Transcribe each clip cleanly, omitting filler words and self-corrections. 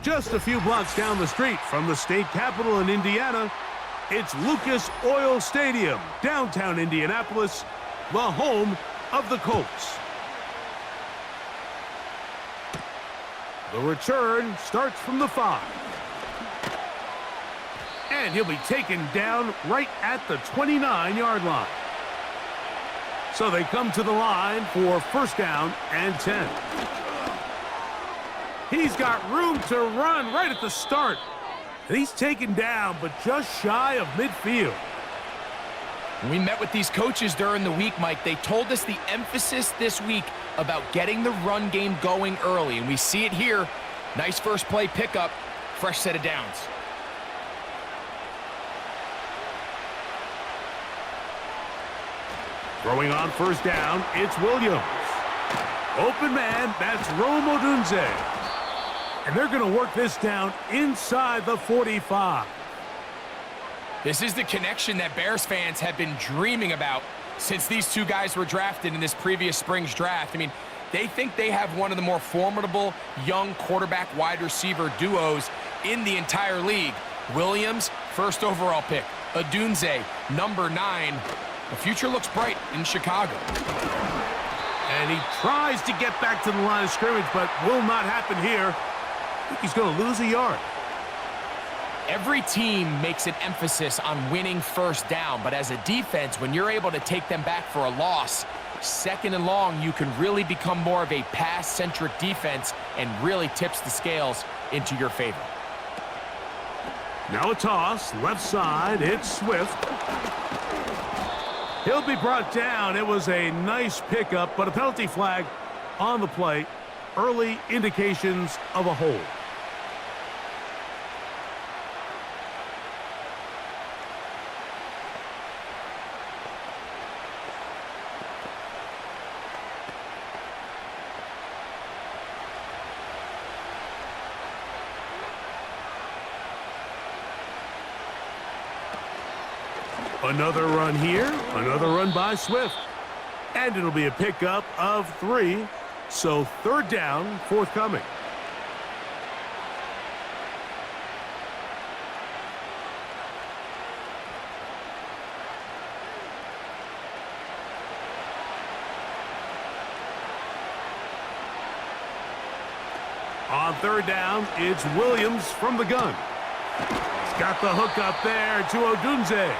Just a few blocks down the street from the state capitol in Indiana, it's Lucas Oil Stadium, downtown Indianapolis, the home of the Colts. The return starts from the 5. And he'll be taken down right at the 29-yard line. So they come to the line for first down and 10. He's got room to run right at the start. And he's taken down, but just shy of midfield. We met with these coaches during the week, Mike. They told us the emphasis this week about getting the run game going early, and we see it here. Nice first play pickup, fresh set of downs. Throwing on first down, it's Williams. Open man, that's Rome Odunze. And they're going to work this down inside the 45. This is the connection that Bears fans have been dreaming about since these two guys were drafted in this previous spring's draft. I mean, they think they have one of the more formidable young quarterback wide receiver duos in the entire league. Williams, first overall pick. Odunze, number 9. The future looks bright in Chicago. And he tries to get back to the line of scrimmage, but will not happen here. I think he's going to lose a yard. Every team makes an emphasis on winning first down, but as a defense, when you're able to take them back for a loss, second and long, you can really become more of a pass-centric defense and really tips the scales into your favor. Now a toss, left side, it's Swift. He'll be brought down. It was a nice pickup, but a penalty flag on the play. Early indications of a hold. Another run here, another run by Swift. And it'll be a pickup of 3, so third down forthcoming. On third down, it's Williams from the gun. He's got the hook up there to Odunze.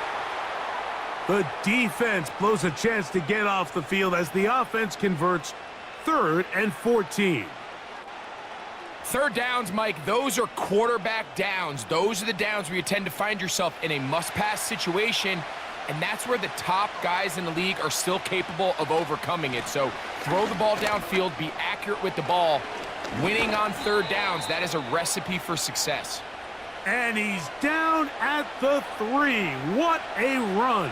The defense blows a chance to get off the field as the offense converts 3rd and 14. Third downs, Mike, those are quarterback downs. Those are the downs where you tend to find yourself in a must-pass situation, and that's where the top guys in the league are still capable of overcoming it. So throw the ball downfield, be accurate with the ball. Winning on third downs, that is a recipe for success. And he's down at the 3. What a run.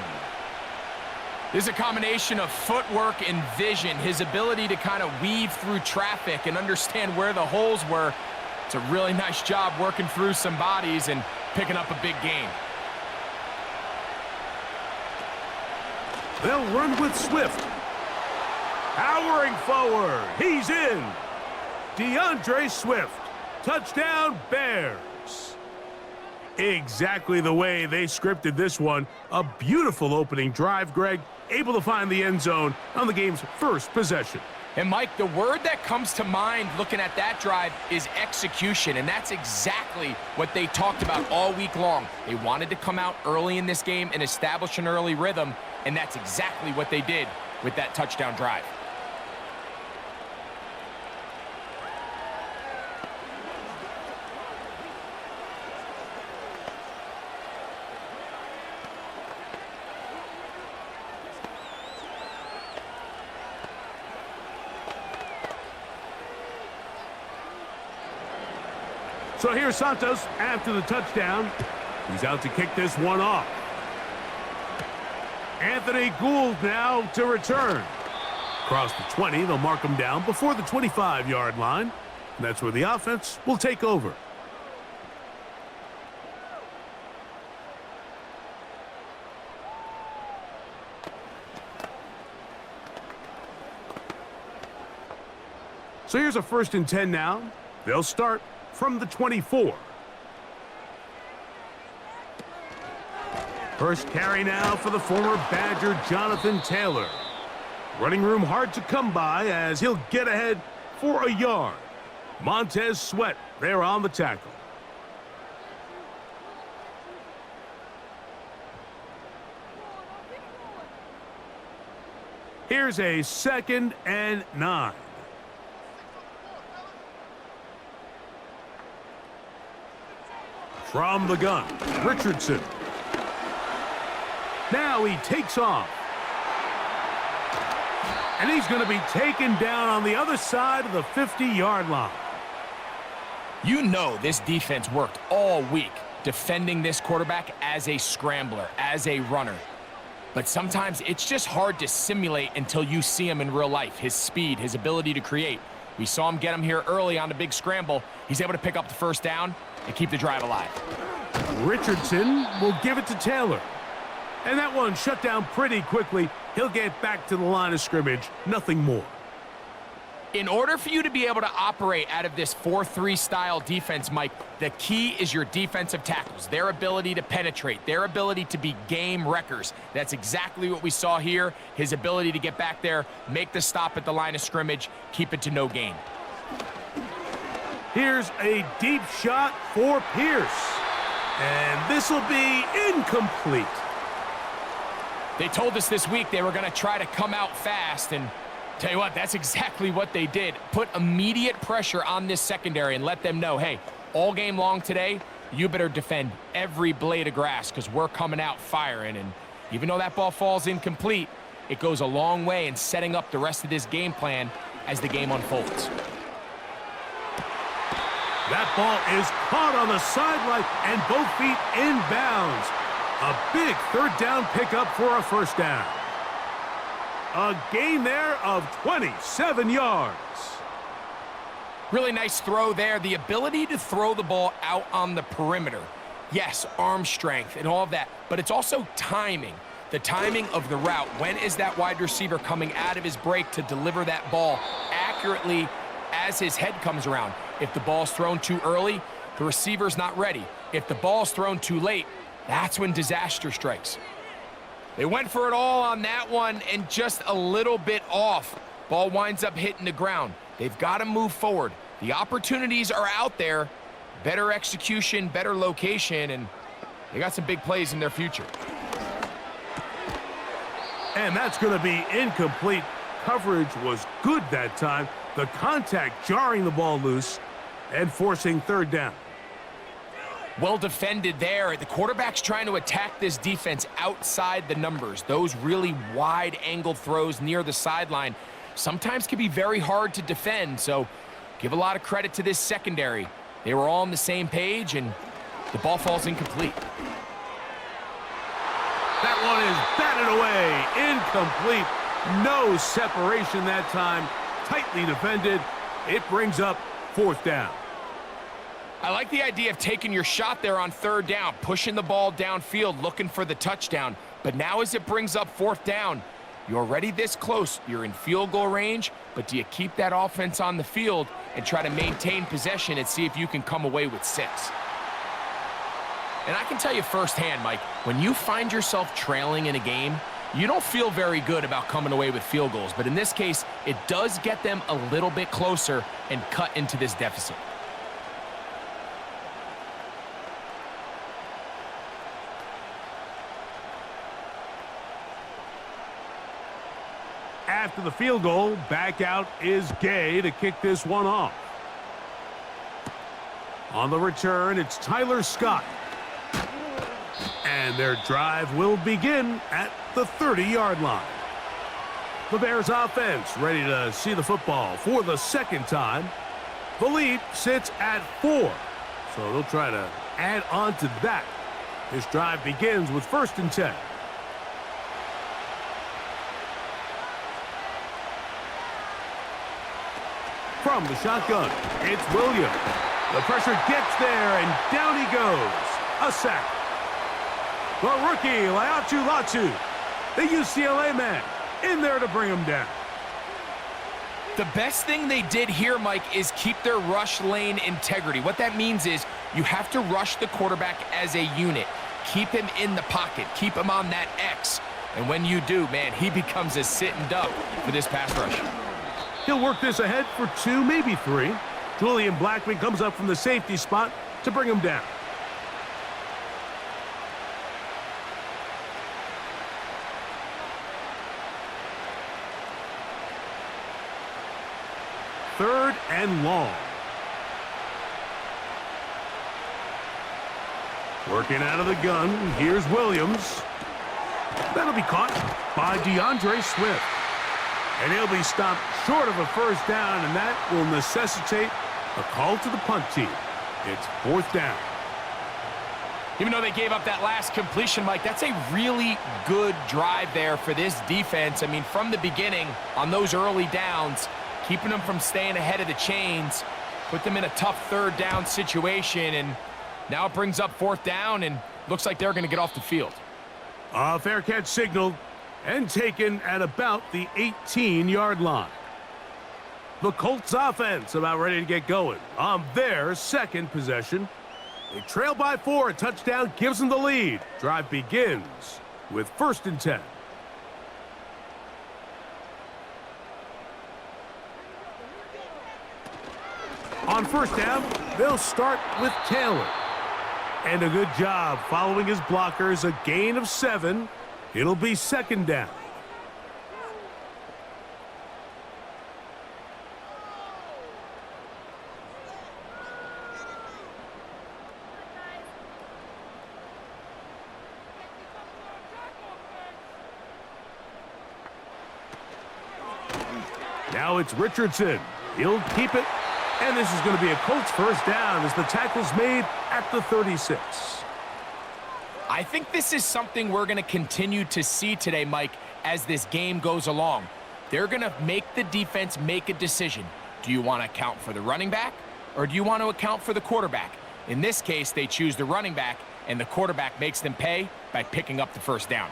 This is a combination of footwork and vision, his ability to kind of weave through traffic and understand where the holes were. It's a really nice job working through some bodies and picking up a big gain. They'll run with Swift. Powering forward. He's in. DeAndre Swift. Touchdown, Bears. Exactly the way they scripted this one. A beautiful opening drive, Greg. Able to find the end zone on the game's first possession. And, Mike, the word that comes to mind looking at that drive is execution, and that's exactly what they talked about all week long. They wanted to come out early in this game and establish an early rhythm, and that's exactly what they did with that touchdown drive. So here's Santos after the touchdown. He's out to kick this one off. Anthony Gould now to return. Across the 20, they'll mark him down before the 25-yard line. And that's where the offense will take over. So here's a 1st and 10 now. They'll start from the 24. First carry now for the former Badger Jonathan Taylor. Running room hard to come by as he'll get ahead for a yard. Montez Sweat there on the tackle. Here's a 2nd and 9. From the gun, Richardson. Now he takes off. And he's going to be taken down on the other side of the 50-yard line. You know this defense worked all week defending this quarterback as a scrambler, as a runner. But sometimes it's just hard to simulate until you see him in real life. His speed, his ability to create. We saw him get him here early on a big scramble. He's able to pick up the first down and keep the drive alive. Richardson will give it to Taylor. And that one shut down pretty quickly. He'll get back to the line of scrimmage, nothing more. In order for you to be able to operate out of this 4-3 style defense, Mike, the key is your defensive tackles, their ability to penetrate, their ability to be game wreckers. That's exactly what we saw here, his ability to get back there, make the stop at the line of scrimmage, keep it to no gain. Here's a deep shot for Pierce. And this will be incomplete. They told us this week they were going to try to come out fast, and tell you what, that's exactly what they did. Put immediate pressure on this secondary and let them know, hey, all game long today, you better defend every blade of grass because we're coming out firing. And even though that ball falls incomplete, it goes a long way in setting up the rest of this game plan as the game unfolds. That ball is caught on the sideline and both feet inbounds. A big 3rd down pickup for a first down. A gain there of 27 yards. Really nice throw there. The ability to throw the ball out on the perimeter. Yes, arm strength and all of that, but it's also timing. The timing of the route. When is that wide receiver coming out of his break to deliver that ball accurately as his head comes around? If the ball's thrown too early, the receiver's not ready. If the ball's thrown too late, that's when disaster strikes. They went for it all on that one and just a little bit off. Ball winds up hitting the ground. They've got to move forward. The opportunities are out there. Better execution, better location, and they got some big plays in their future. And that's going to be incomplete. Coverage was good that time. The contact jarring the ball loose and forcing 3rd down. Well defended there. The quarterback's trying to attack this defense outside the numbers. Those really wide angle throws near the sideline sometimes can be very hard to defend, so give a lot of credit to this secondary. They were all on the same page, and the ball falls incomplete. That one is batted away. Incomplete. No separation that time. Tightly defended. It brings up 4th down. I like the idea of taking your shot there on 3rd down, pushing the ball downfield, looking for the touchdown. But now as it brings up 4th down, you're already this close. You're in field goal range, but do you keep that offense on the field and try to maintain possession and see if you can come away with 6? And I can tell you firsthand, Mike, when you find yourself trailing in a game, you don't feel very good about coming away with field goals. But in this case, it does get them a little bit closer and cut into this deficit. After the field goal, back out is Gay to kick this one off. On the return, it's Tyler Scott. And their drive will begin at the 30-yard line. The Bears offense ready to see the football for the 2nd time. The lead sits at 4, so they'll try to add on to that. This drive begins with 1st and 10. From the shotgun, it's Williams. The pressure gets there, and down he goes. A sack. The rookie, Laiatu Latu, the UCLA man, in there to bring him down. The best thing they did here, Mike, is keep their rush lane integrity. What that means is you have to rush the quarterback as a unit. Keep him in the pocket. Keep him on that X. And when you do, man, he becomes a sitting duck for this pass rush. He'll work this ahead for 2, maybe 3. Julian Blackman comes up from the safety spot to bring him down. Third and long. Working out of the gun. Here's Williams. That'll be caught by DeAndre Swift. And he'll be stopped short of a first down, and that will necessitate a call to the punt team. It's 4th down. Even though they gave up that last completion, Mike, that's a really good drive there for this defense. I mean, from the beginning, on those early downs, keeping them from staying ahead of the chains, put them in a tough 3rd down situation, and now it brings up 4th down, and looks like they're going to get off the field. A fair catch signaled and taken at about the 18-yard line. The Colts offense about ready to get going on their 2nd possession. They trail by 4. A touchdown gives them the lead. Drive begins with 1st and 10. On 1st down, they'll start with Taylor. And a good job following his blockers, a gain of 7. It'll be 2nd down. Now it's Richardson. He'll keep it. And this is going to be a Colts 1st down as the tackle's made at the 36. I think this is something we're going to continue to see today, Mike, as this game goes along. They're going to make the defense make a decision. Do you want to account for the running back, or do you want to account for the quarterback? In this case, they choose the running back, and the quarterback makes them pay by picking up the 1st down.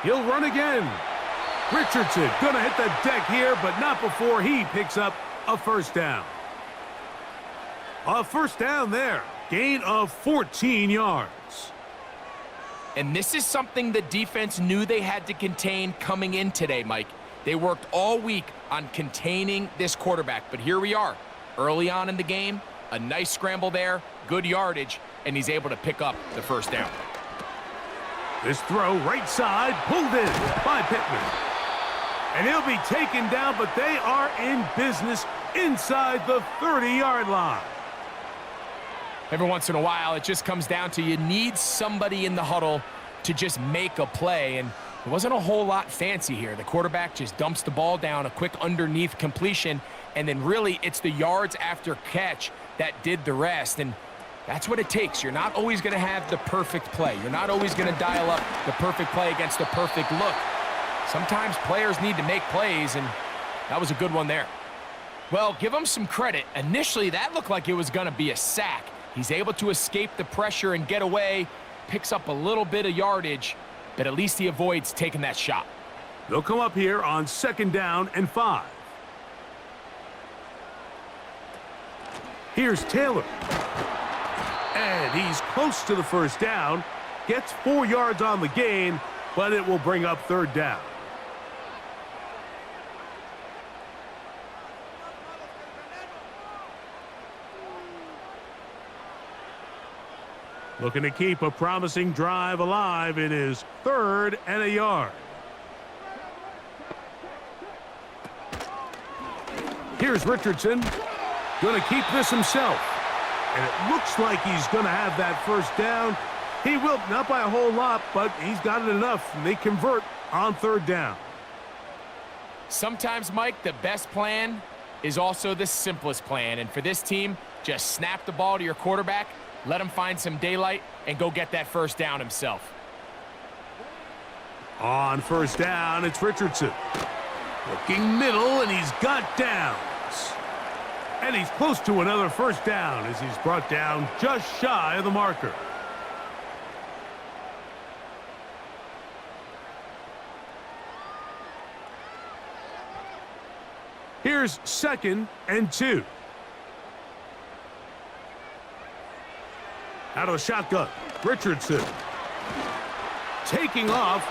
He'll run again. Richardson going to hit the deck here, but not before he picks up a 1st down. A 1st down there. Gain of 14 yards. And this is something the defense knew they had to contain coming in today, Mike. They worked all week on containing this quarterback, but here we are. Early on in the game, a nice scramble there, good yardage, and he's able to pick up the 1st down. This throw right side, pulled in by Pittman. And he'll be taken down, but they are in business inside the 30-yard line. Every once in a while, it just comes down to you need somebody in the huddle to just make a play, and there wasn't a whole lot fancy here. The quarterback just dumps the ball down, a quick underneath completion, and then really it's the yards after catch that did the rest, and that's what it takes. You're not always going to have the perfect play. You're not always going to dial up the perfect play against the perfect look. Sometimes players need to make plays, and that was a good one there. Well, give him some credit. Initially, that looked like it was going to be a sack. He's able to escape the pressure and get away, picks up a little bit of yardage, but at least he avoids taking that shot. They'll come up here on 2nd down and 5. Here's Taylor. And he's close to the 1st down. Gets 4 yards on the gain, but it will bring up 3rd down. Looking to keep a promising drive alive. It is 3rd and a yard. Here's Richardson. Going to keep this himself. And it looks like he's going to have that 1st down. He will, not by a whole lot, but he's got it enough. And they convert on 3rd down. Sometimes, Mike, the best plan is also the simplest plan. And for this team, just snap the ball to your quarterback, let him find some daylight, and go get that 1st down himself. On 1st down, it's Richardson. Looking middle, and he's got downs. And he's close to another 1st down as he's brought down just shy of the marker. Here's 2nd and 2. Out of the shotgun, Richardson. Taking off.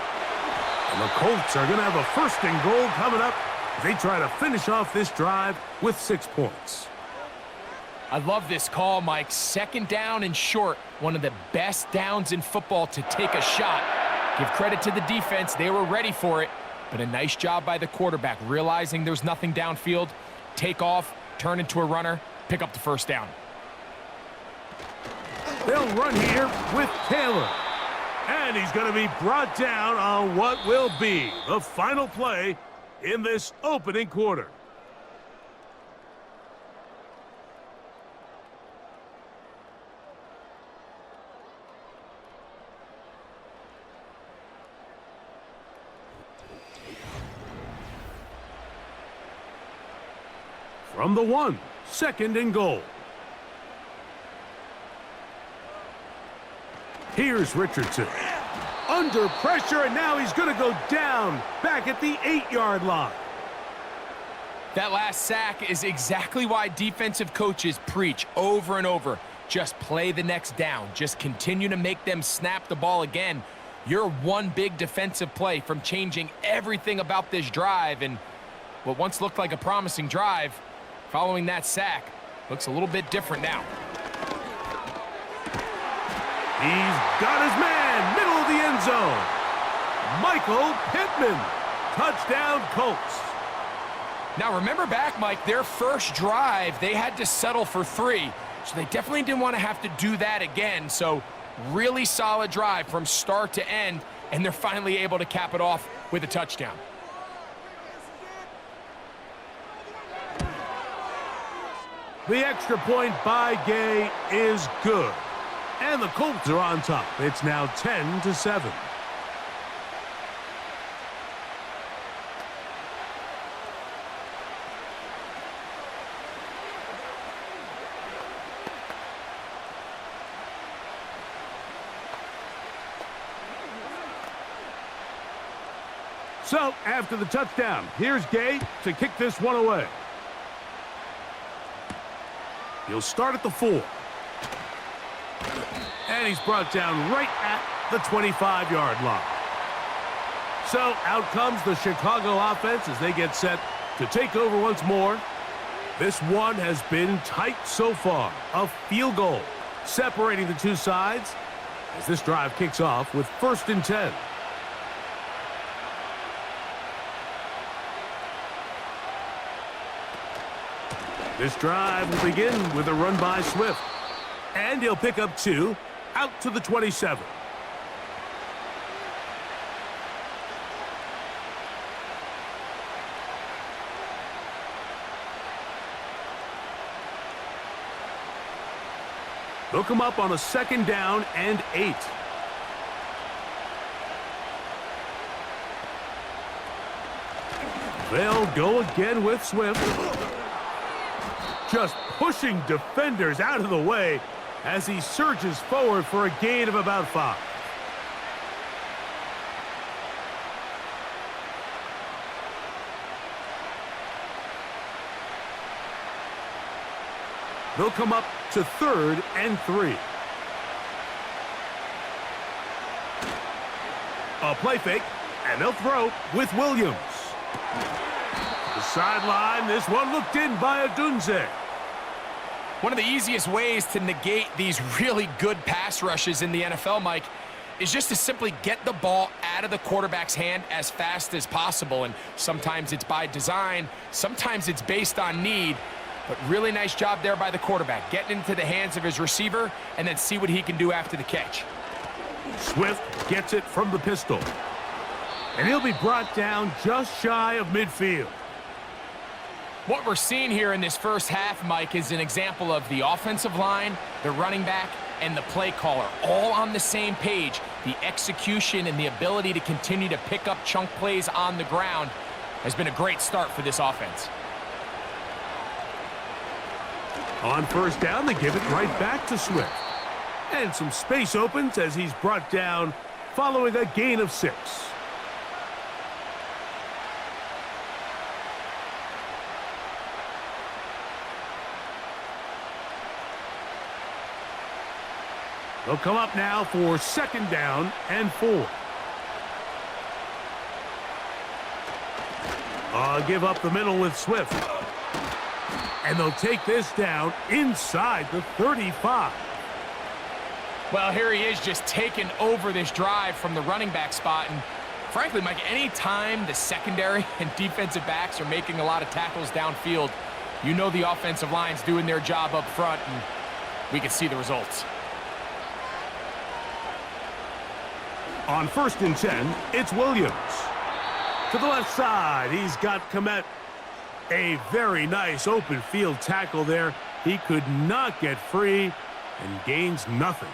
And the Colts are going to have a 1st and goal coming up as they try to finish off this drive with 6 points. I love this call, Mike. 2nd down and short. One of the best downs in football to take a shot. Give credit to the defense. They were ready for it. But a nice job by the quarterback, realizing there's nothing downfield. Take off, turn into a runner, pick up the 1st down. They'll run here with Taylor. And he's going to be brought down on what will be the final play in this opening quarter. From the 1, 2nd and goal. Here's Richardson. Under pressure, and now he's going to go down back at the 8-yard line. That last sack is exactly why defensive coaches preach over and over. Just play the next down. Just continue to make them snap the ball again. You're one big defensive play from changing everything about this drive, and what once looked like a promising drive, following that sack, looks a little bit different now. He's got his man, middle of the end zone. Michael Pittman, touchdown Colts. Now remember back, Mike, their first drive, they had to settle for 3, so they definitely didn't want to have to do that again. So really solid drive from start to end, and they're finally able to cap it off with a touchdown. The extra point by Gay is good. And the Colts are on top. It's now 10-7. So, after the touchdown, here's Gay to kick this one away. He'll start at the 4. And he's brought down right at the 25-yard line. So out comes the Chicago offense as they get set to take over once more. This one has been tight so far. A field goal separating the two sides as this drive kicks off with 1st and 10. This drive will begin with a run by Swift. And he'll pick up 2 out to the 27. They'll come up on a 2nd down and 8. They'll go again with Swift. Just pushing defenders out of the way as he surges forward for a gain of about 5. They'll come up to 3rd and 3. A play fake, and they'll throw with Williams. The sideline, this one looked in by Adunze. One of the easiest ways to negate these really good pass rushes in the NFL, Mike, is just to simply get the ball out of the quarterback's hand as fast as possible. And sometimes it's by design, sometimes it's based on need. But really nice job there by the quarterback, getting into the hands of his receiver and then see what he can do after the catch. Swift gets it from the pistol. And he'll be brought down just shy of midfield. What we're seeing here in this first half, Mike, is an example of the offensive line, the running back, and the play caller all on the same page. The execution and the ability to continue to pick up chunk plays on the ground has been a great start for this offense. On 1st down, they give it right back to Swift. And some space opens as he's brought down following a gain of 6. They'll come up now for 2nd down and 4. Give up the middle with Swift. And they'll take this down inside the 35. Well, here he is just taking over this drive from the running back spot. And frankly, Mike, any time the secondary and defensive backs are making a lot of tackles downfield, you know the offensive line's doing their job up front, and we can see the results. On 1st and 10, it's Williams. To the left side, he's got Komet. A very nice open field tackle there. He could not get free and gains nothing.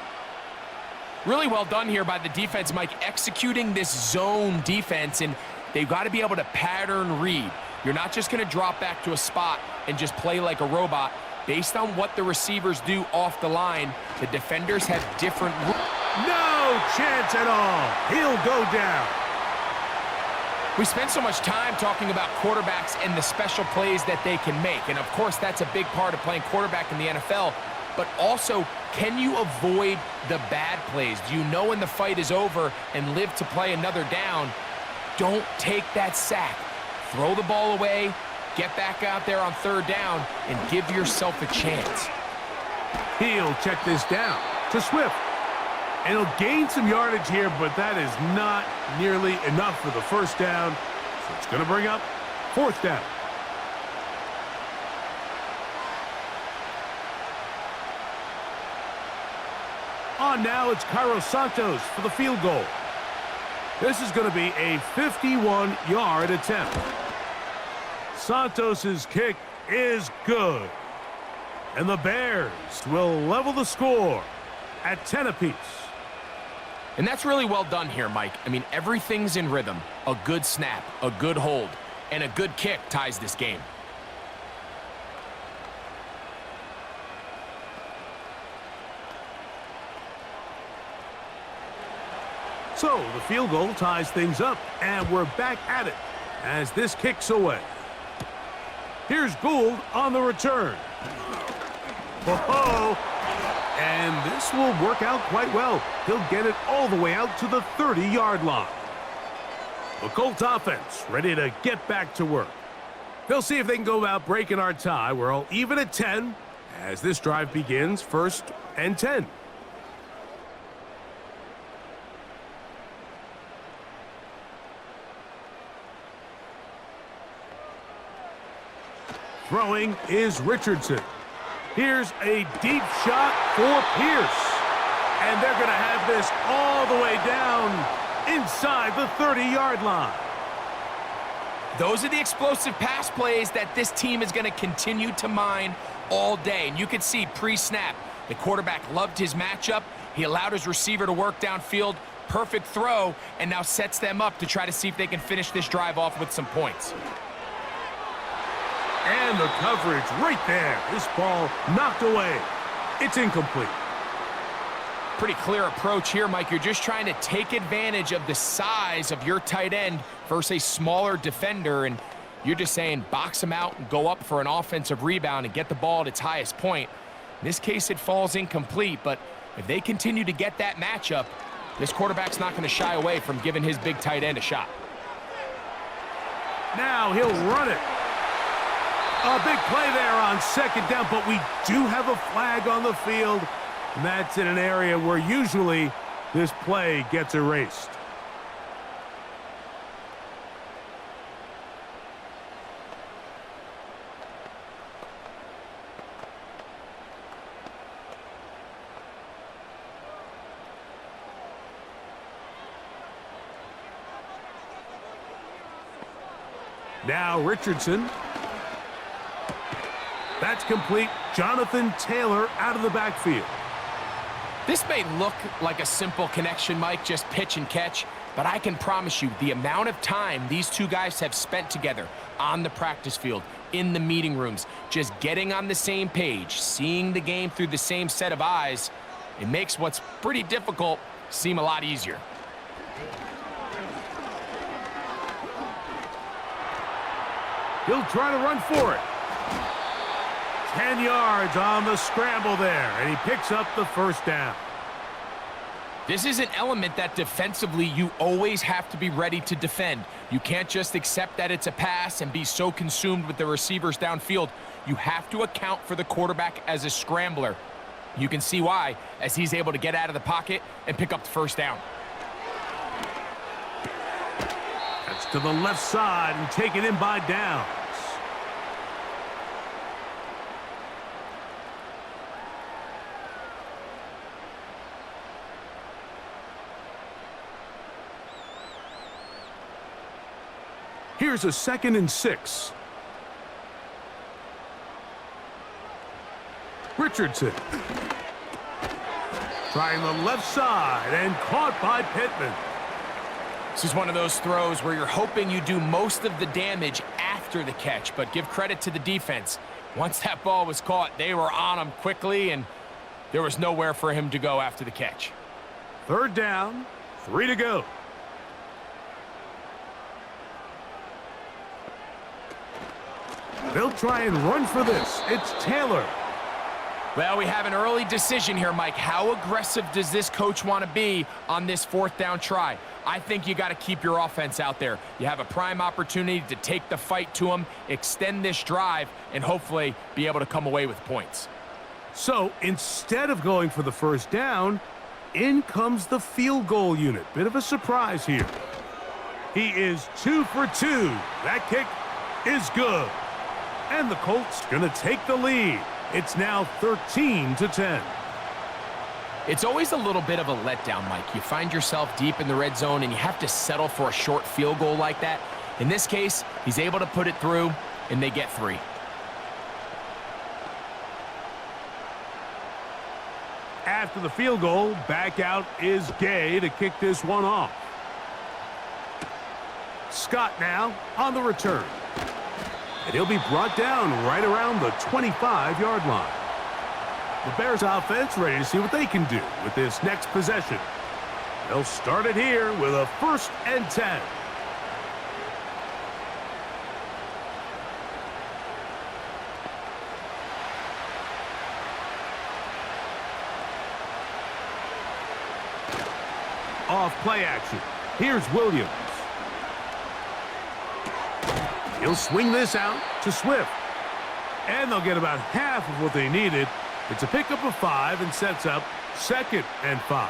Really well done here by the defense, Mike, executing this zone defense, and they've got to be able to pattern read. You're not just going to drop back to a spot and just play like a robot. Based on what the receivers do off the line, the defenders have different rules. No chance at all. He'll go down. We spend so much time talking about quarterbacks and the special plays that they can make. And, of course, that's a big part of playing quarterback in the NFL. But also, can you avoid the bad plays? Do you know when the fight is over and live to play another down? Don't take that sack. Throw the ball away, get back out there on 3rd down, and give yourself a chance. He'll check this down to Swift. And he'll gain some yardage here, but that is not nearly enough for the 1st down. So it's going to bring up 4th down. On now, it's Cairo Santos for the field goal. This is going to be a 51-yard attempt. Santos's kick is good. And the Bears will level the score at 10 apiece. And that's really well done here, Mike. I mean, everything's in rhythm. A good snap, a good hold, and a good kick ties this game. So the field goal ties things up, and we're back at it as this kicks away. Here's Gould on the return. Whoa! And this will work out quite well. He'll get it all the way out to the 30-yard line. The Colts offense ready to get back to work. They'll see if they can go about breaking our tie. We're all even at 10 as this drive begins, 1st and 10. Throwing is Richardson. Here's a deep shot for Pierce. And they're going to have this all the way down inside the 30-yard line. Those are the explosive pass plays that this team is going to continue to mine all day. And you can see pre-snap, the quarterback loved his matchup. He allowed his receiver to work downfield. Perfect throw, and now sets them up to try to see if they can finish this drive off with some points. And the coverage right there. This ball knocked away. It's incomplete. Pretty clear approach here, Mike. You're just trying to take advantage of the size of your tight end versus a smaller defender, and you're just saying box him out and go up for an offensive rebound and get the ball at its highest point. In this case, it falls incomplete, but if they continue to get that matchup, this quarterback's not going to shy away from giving his big tight end a shot. Now he'll run it. A big play there on 2nd down, but we do have a flag on the field, and that's in an area where usually this play gets erased. Now Richardson. That's complete. Jonathan Taylor out of the backfield. This may look like a simple connection, Mike, just pitch and catch, but I can promise you the amount of time these two guys have spent together on the practice field, in the meeting rooms, just getting on the same page, seeing the game through the same set of eyes, it makes what's pretty difficult seem a lot easier. He'll try to run for it. 10 yards on the scramble there, and he picks up the 1st down. This is an element that defensively you always have to be ready to defend. You can't just accept that it's a pass and be so consumed with the receivers downfield. You have to account for the quarterback as a scrambler. You can see why, as he's able to get out of the pocket and pick up the first down. That's to the left side and taken in by downs. Here's a 2nd and 6. Richardson. Trying the left side and caught by Pittman. This is one of those throws where you're hoping you do most of the damage after the catch, but give credit to the defense. Once that ball was caught, they were on him quickly, and there was nowhere for him to go after the catch. 3rd down, 3 to go. They'll try and run for this. It's Taylor. Well, we have an early decision here, Mike. How aggressive does this coach want to be on this 4th down try? I think you got to keep your offense out there. You have a prime opportunity to take the fight to them, extend this drive, and hopefully be able to come away with points. So instead of going for the 1st down, in comes the field goal unit. Bit of a surprise here. He is 2 for 2. That kick is good. And the Colts going to take the lead. It's now 13-10. It's always a little bit of a letdown, Mike. You find yourself deep in the red zone and you have to settle for a short field goal like that. In this case, he's able to put it through, and they get 3. After the field goal, back out is Gay to kick this one off. Scott now on the return. And he'll be brought down right around the 25-yard line. The Bears offense ready to see what they can do with this next possession. They'll start it here with a 1st and 10. Off play action. Here's Williams. He'll swing this out to Swift. And they'll get about half of what they needed. It's a pickup of 5 and sets up 2nd and 5.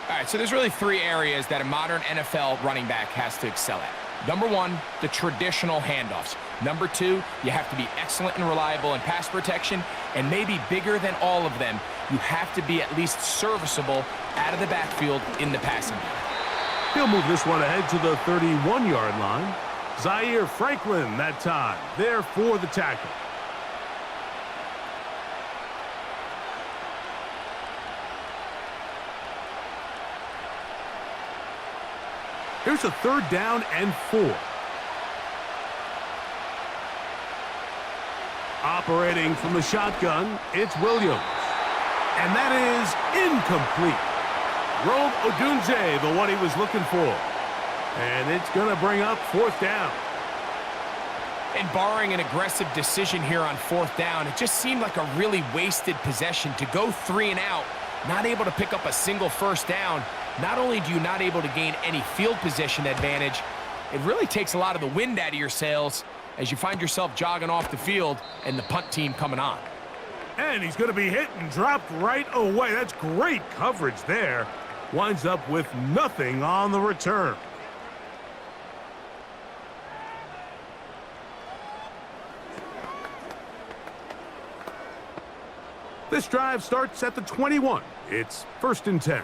All right, so there's really 3 areas that a modern NFL running back has to excel at. Number 1, the traditional handoffs. Number 2, you have to be excellent and reliable in pass protection. And maybe bigger than all of them, you have to be at least serviceable out of the backfield in the passing game. He'll move this one ahead to the 31-yard line. Zaire Franklin that time, there for the tackle. Here's a 3rd down and 4. Operating from the shotgun, it's Williams. And that is incomplete. Rome Odunze, the one he was looking for. And it's going to bring up 4th down. And barring an aggressive decision here on 4th down, it just seemed like a really wasted possession to go 3 and out, not able to pick up a single 1st down. Not only do you not able to gain any field position advantage, it really takes a lot of the wind out of your sails as you find yourself jogging off the field and the punt team coming on. And he's going to be hit and dropped right away. That's great coverage there. Winds up with nothing on the return. This drive starts at the 21. It's 1st and 10.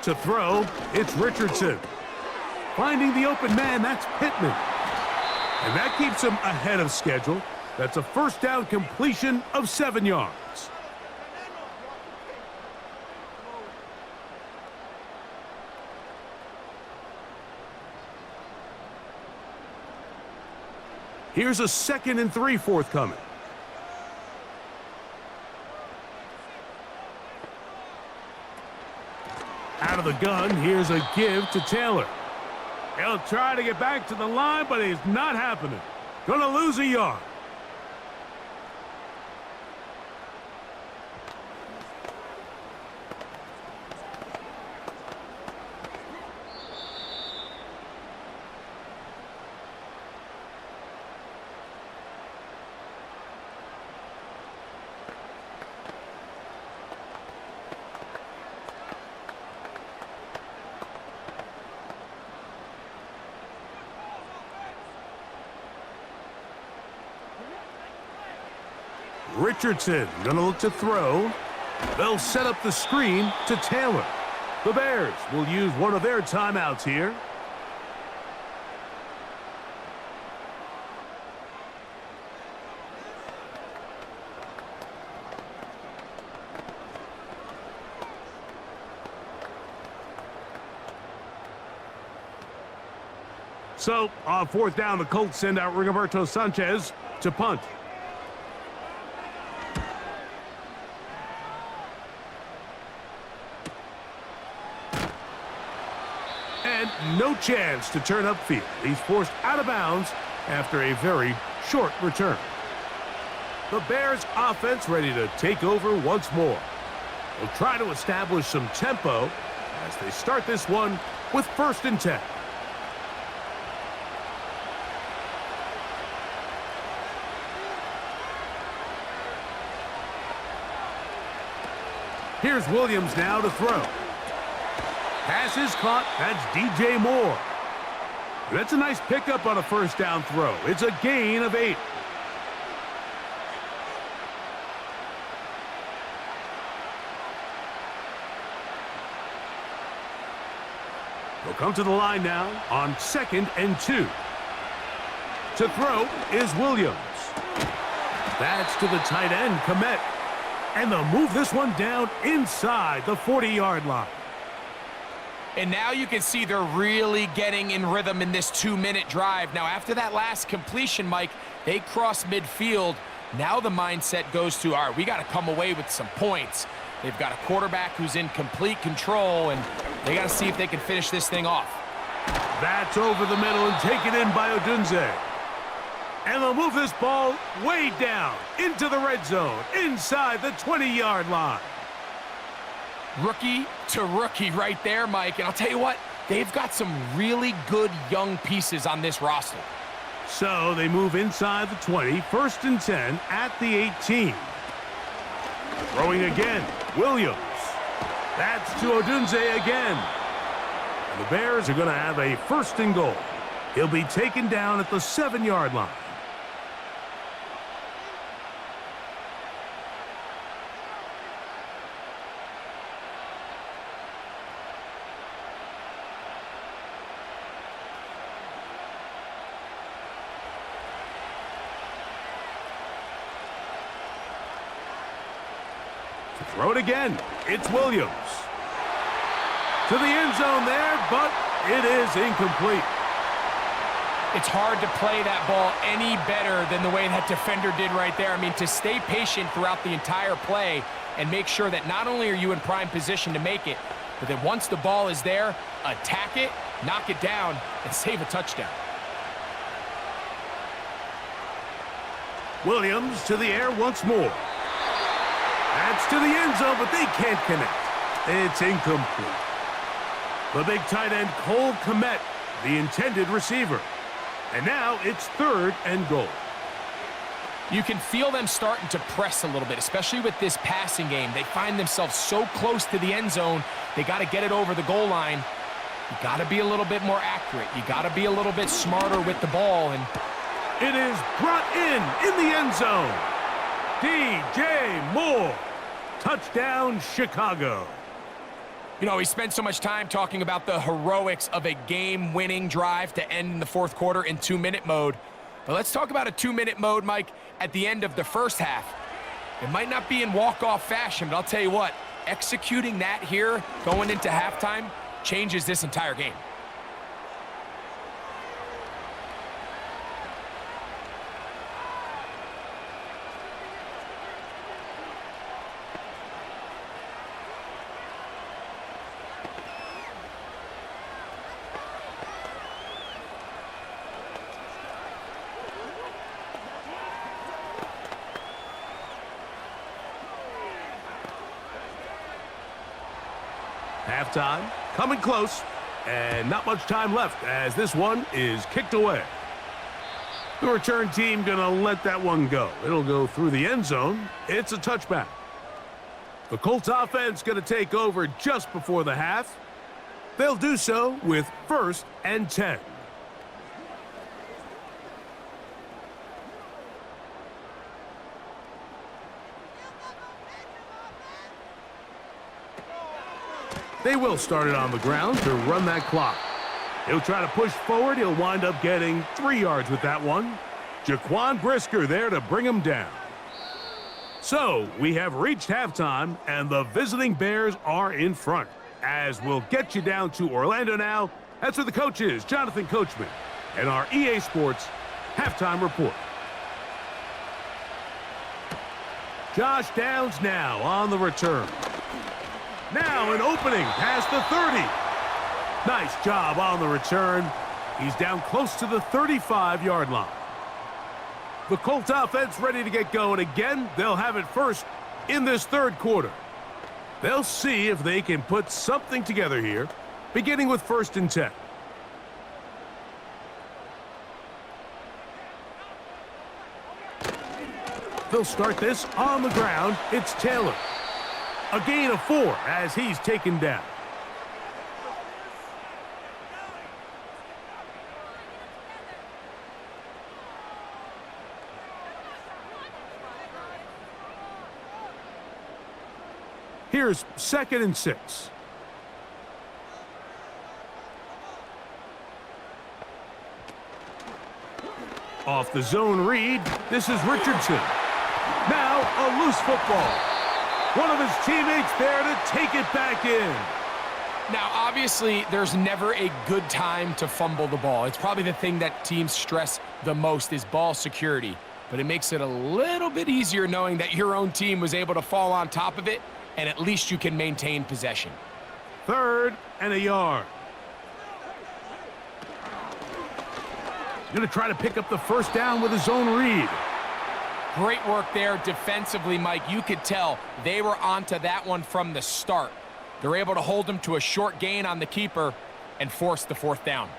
To throw, it's Richardson. Finding the open man, that's Pittman. And that keeps him ahead of schedule. That's a 1st down completion of 7 yards. Here's a 2nd and 3 forthcoming. Out of the gun, here's a give to Taylor. He'll try to get back to the line, but it's not happening. Gonna lose a yard. Richardson gonna look to throw. They'll set up the screen to Taylor. The Bears will use one of their timeouts here. So, on fourth down, the Colts send out Rigoberto Sanchez to punt. And no chance to turn upfield. He's forced out of bounds after a very short return. The Bears offense ready to take over once more. They'll try to establish some tempo as they start this one with 1st and 10. Here's Williams now to throw. Pass is caught. That's DJ Moore. That's a nice pickup on a 1st down throw. It's a gain of 8. They'll come to the line now on 2nd and 2. To throw is Williams. That's to the tight end, Komet. And they'll move this one down inside the 40-yard line. And now you can see they're really getting in rhythm in this 2-minute drive. Now, after that last completion, Mike, they cross midfield. Now the mindset goes to, all right, we got to come away with some points. They've got a quarterback who's in complete control, and they got to see if they can finish this thing off. That's over the middle and taken in by Odunze. And they'll move this ball way down into the red zone, inside the 20-yard line. Rookie to rookie right there, Mike. And I'll tell you what, they've got some really good young pieces on this roster. So they move inside the 20, 1st and 10 at the 18. Throwing again, Williams. That's to Odunze again. And the Bears are going to have a 1st and goal. He'll be taken down at the 7-yard line. Throw it again. It's Williams. To the end zone there, but it is incomplete. It's hard to play that ball any better than the way that defender did right there. I mean, to stay patient throughout the entire play and make sure that not only are you in prime position to make it, but then once the ball is there, attack it, knock it down, and save a touchdown. Williams to the air once more. That's to the end zone, but they can't connect. It's incomplete. The big tight end, Cole Komet, the intended receiver. And now it's 3rd and goal. You can feel them starting to press a little bit, especially with this passing game. They find themselves so close to the end zone, they got to get it over the goal line. You got to be a little bit more accurate. You got to be a little bit smarter with the ball. And it is brought in the end zone. DJ Moore. Touchdown, Chicago. You know, we spent so much time talking about the heroics of a game-winning drive to end in the 4th quarter in 2-minute mode. But let's talk about a 2-minute mode, Mike, at the end of the 1st half. It might not be in walk-off fashion, but I'll tell you what, executing that here going into halftime changes this entire game. Halftime, coming close, and not much time left as this one is kicked away. The return team gonna let that one go. It'll go through the end zone. It's a touchback. The Colts offense gonna take over just before the half. They'll do so with 1st and 10. They will start it on the ground to run that clock. He'll try to push forward. He'll wind up getting 3 yards with that one. Jaquan Brisker there to bring him down. So we have reached halftime, and the visiting Bears are in front. As we'll get you down to Orlando now, that's where the coach is, Jonathan Coachman, and our EA Sports halftime report. Josh Downs now on the return. Now an opening past the 30. Nice job on the return. He's down close to the 35-yard line. The Colts offense ready to get going again. They'll have it first in this third quarter. They'll see if they can put something together here, beginning with 1st and 10. They'll start this on the ground. It's Taylor. A gain of 4 as he's taken down. Here's 2nd and 6. Off the zone read, this is Richardson. Now a loose football. One of his teammates there to take it back in. Now, obviously, there's never a good time to fumble the ball. It's probably the thing that teams stress the most is ball security. But it makes it a little bit easier knowing that your own team was able to fall on top of it, and at least you can maintain possession. 3rd and a yard. Going to try to pick up the 1st down with his own read. Great work there defensively, Mike. You could tell they were onto that one from the start. They're able to hold him to a short gain on the keeper and force the 4th down.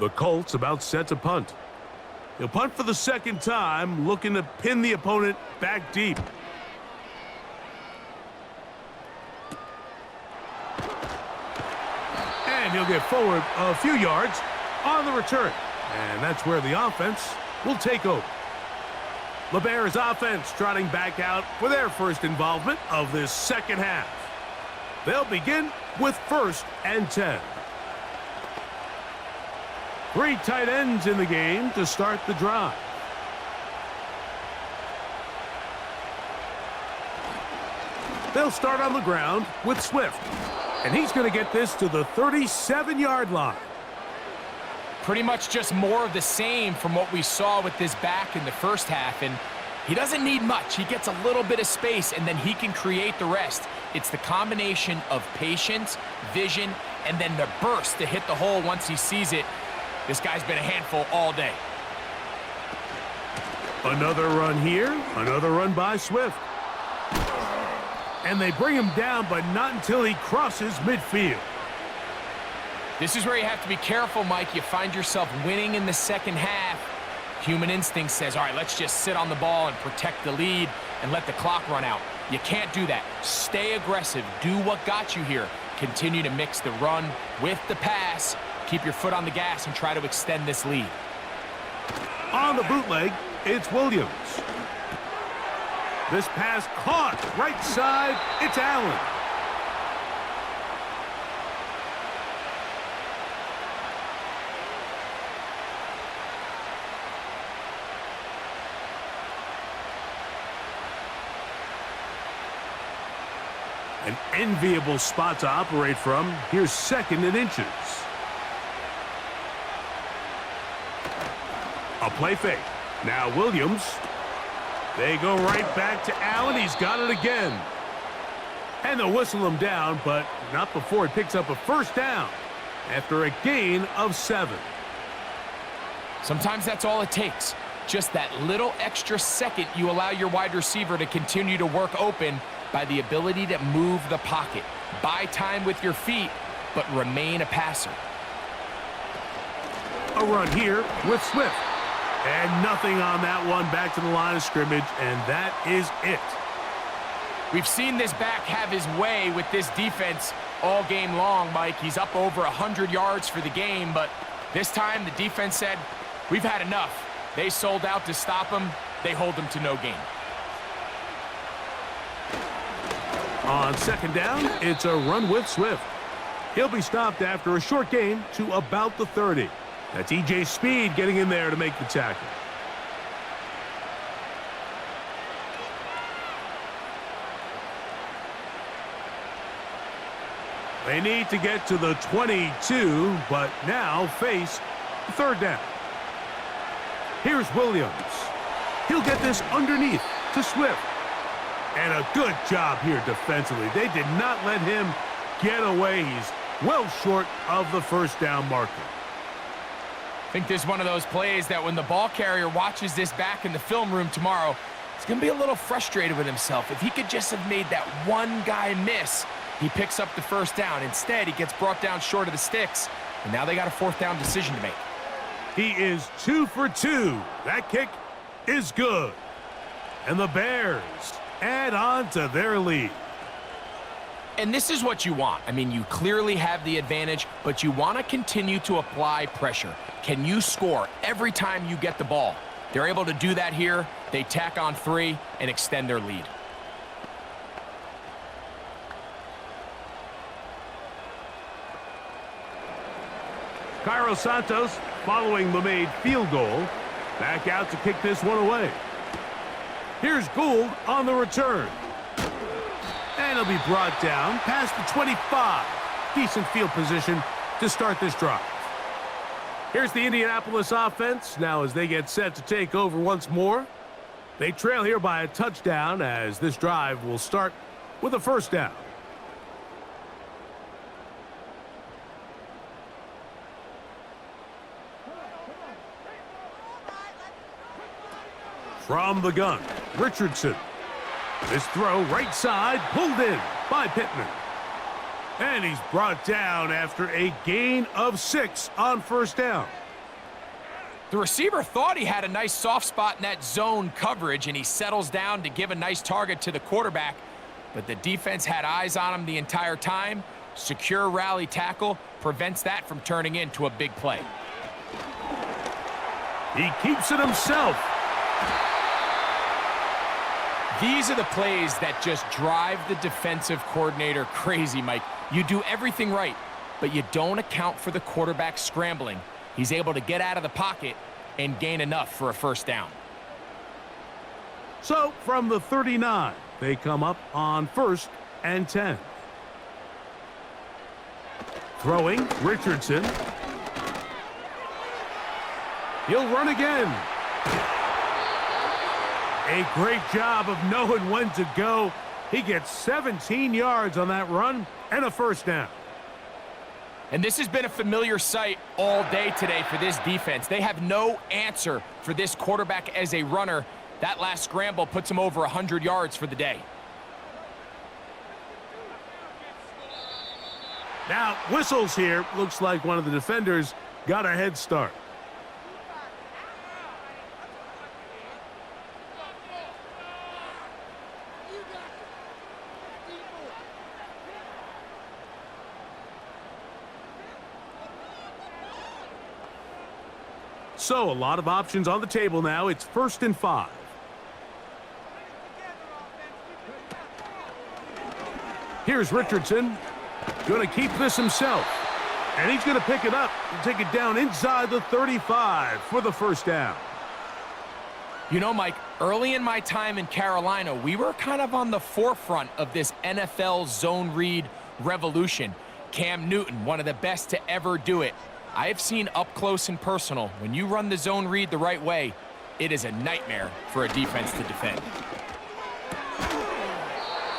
The Colts about set to punt. He'll punt for the 2nd time, looking to pin the opponent back deep. And he'll get forward a few yards on the return. And that's where the offense will take over. The Bears offense trotting back out for their first involvement of this second half. They'll begin with 1st and 10. 3 tight ends in the game to start the drive. They'll start on the ground with Swift. And he's going to get this to the 37-yard line. Pretty much just more of the same from what we saw with this back in the first half. And he doesn't need much. He gets a little bit of space, and then he can create the rest. It's the combination of patience, vision, and then the burst to hit the hole once he sees it. This guy's been a handful all day. Another run here. Another run by Swift. And they bring him down, but not until he crosses midfield. This is where you have to be careful, Mike. You find yourself winning in the second half. Human instinct says, all right, let's just sit on the ball and protect the lead and let the clock run out. You can't do that. Stay aggressive. Do what got you here. Continue to mix the run with the pass. Keep your foot on the gas and try to extend this lead. On the bootleg, it's Williams. This pass caught right side. It's Allen. An enviable spot to operate from. Here's 2nd and inches. A play fake. Now Williams. They go right back to Allen. He's got it again. And they'll whistle him down, but not before he picks up a 1st down after a gain of 7. Sometimes that's all it takes. Just that little extra second you allow your wide receiver to continue to work open by the ability to move the pocket. Buy time with your feet, but remain a passer. A run here with Swift. And nothing on that one, back to the line of scrimmage, and that is it. We've seen this back have his way with this defense all game long, Mike. He's up over 100 yards for the game, but this time the defense said, we've had enough. They sold out to stop him. They hold him to no gain. On second down, it's a run with Swift. He'll be stopped after a short gain to about the 30. That's E.J. Speed getting in there to make the tackle. They need to get to the 22, but now face third down. Here's Williams. He'll get this underneath to Swift. And a good job here defensively. They did not let him get away. He's well short of the first down marker. I think this is one of those plays that when the ball carrier watches this back in the film room tomorrow, he's going to be a little frustrated with himself. If he could just have made that one guy miss, he picks up the first down. Instead, he gets brought down short of the sticks, and now they got a fourth down decision to make. He is 2 for 2. That kick is good. And the Bears add on to their lead. And this is what you want. I mean, you clearly have the advantage, but you want to continue to apply pressure. Can you score every time you get the ball? They're able to do that here. They tack on 3 and extend their lead. Cairo Santos following the made field goal. Back out to kick this one away. Here's Gould on the return. And he'll be brought down past the 25. Decent field position to start this drive. Here's the Indianapolis offense. Now as they get set to take over once more. They trail here by a touchdown as this drive will start with a first down. From the gun, Richardson. This throw right side pulled in by Pittman. And he's brought down after a gain of 6 on first down. The receiver thought he had a nice soft spot in that zone coverage, and he settles down to give a nice target to the quarterback. But the defense had eyes on him the entire time. Secure rally tackle prevents that from turning into a big play. He keeps it himself. These are the plays that just drive the defensive coordinator crazy, Mike. You do everything right, but you don't account for the quarterback scrambling. He's able to get out of the pocket and gain enough for a first down. So from the 39, they come up on 1st and 10. Throwing, Richardson. He'll run again. A great job of knowing when to go. He gets 17 yards on that run and a first down. And this has been a familiar sight all day today for this defense. They have no answer for this quarterback as a runner. That last scramble puts him over 100 yards for the day. Now, whistles here. Looks like one of the defenders got a head start. So a lot of options on the table now. It's 1st and 5. Here's Richardson. Going to keep this himself. And he's going to pick it up and take it down inside the 35 for the first down. You know, Mike, early in my time in Carolina, we were kind of on the forefront of this NFL zone read revolution. Cam Newton, one of the best to ever do it. I have seen up close and personal, when you run the zone read the right way, it is a nightmare for a defense to defend.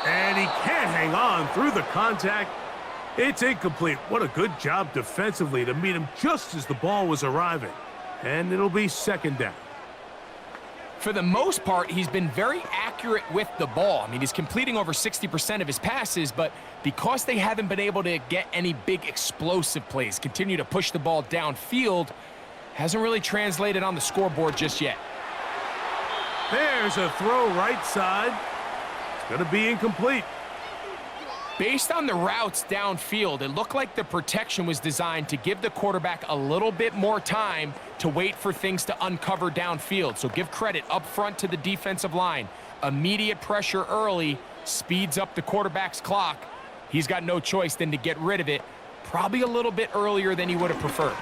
And he can't hang on through the contact. It's incomplete. What a good job defensively to meet him just as the ball was arriving. And it'll be 2nd down. For the most part, he's been very accurate with the ball. I mean, he's completing over 60% of his passes, but because they haven't been able to get any big explosive plays, continue to push the ball downfield, hasn't really translated on the scoreboard just yet. There's a throw right side. It's going to be incomplete. Based on the routes downfield, it looked like the protection was designed to give the quarterback a little bit more time to wait for things to uncover downfield. So give credit up front to the defensive line. Immediate pressure early speeds up the quarterback's clock. He's got no choice than to get rid of it, probably a little bit earlier than he would have preferred.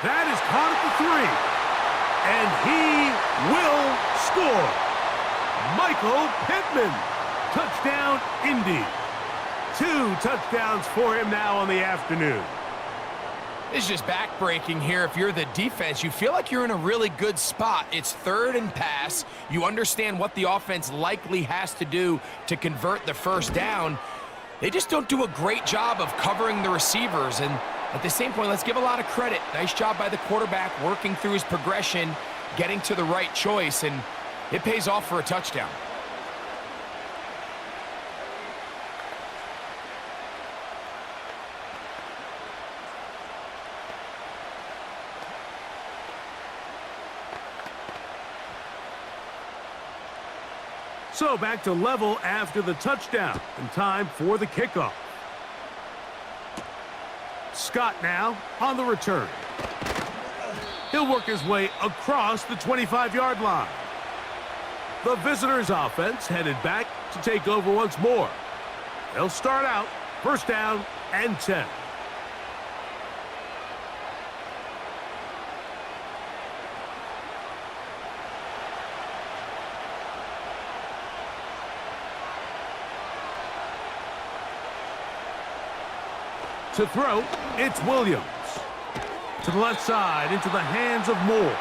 That is caught at the 3. And he will score. Michael Pittman. Touchdown, Indy. 2 touchdowns for him now on the afternoon. This is just backbreaking here. If you're the defense, you feel like you're in a really good spot. It's 3rd and pass. You understand what the offense likely has to do to convert the first down. They just don't do a great job of covering the receivers. And at the same point, let's give a lot of credit. Nice job by the quarterback working through his progression, getting to the right choice, and it pays off for a touchdown. So back to level after the touchdown, and time for the kickoff. Scott now on the return. He'll work his way across the 25-yard line. The visitors' offense headed back to take over once more. They'll start out 1st down and 10. To throw, it's Williams. To the left side, into the hands of Moore.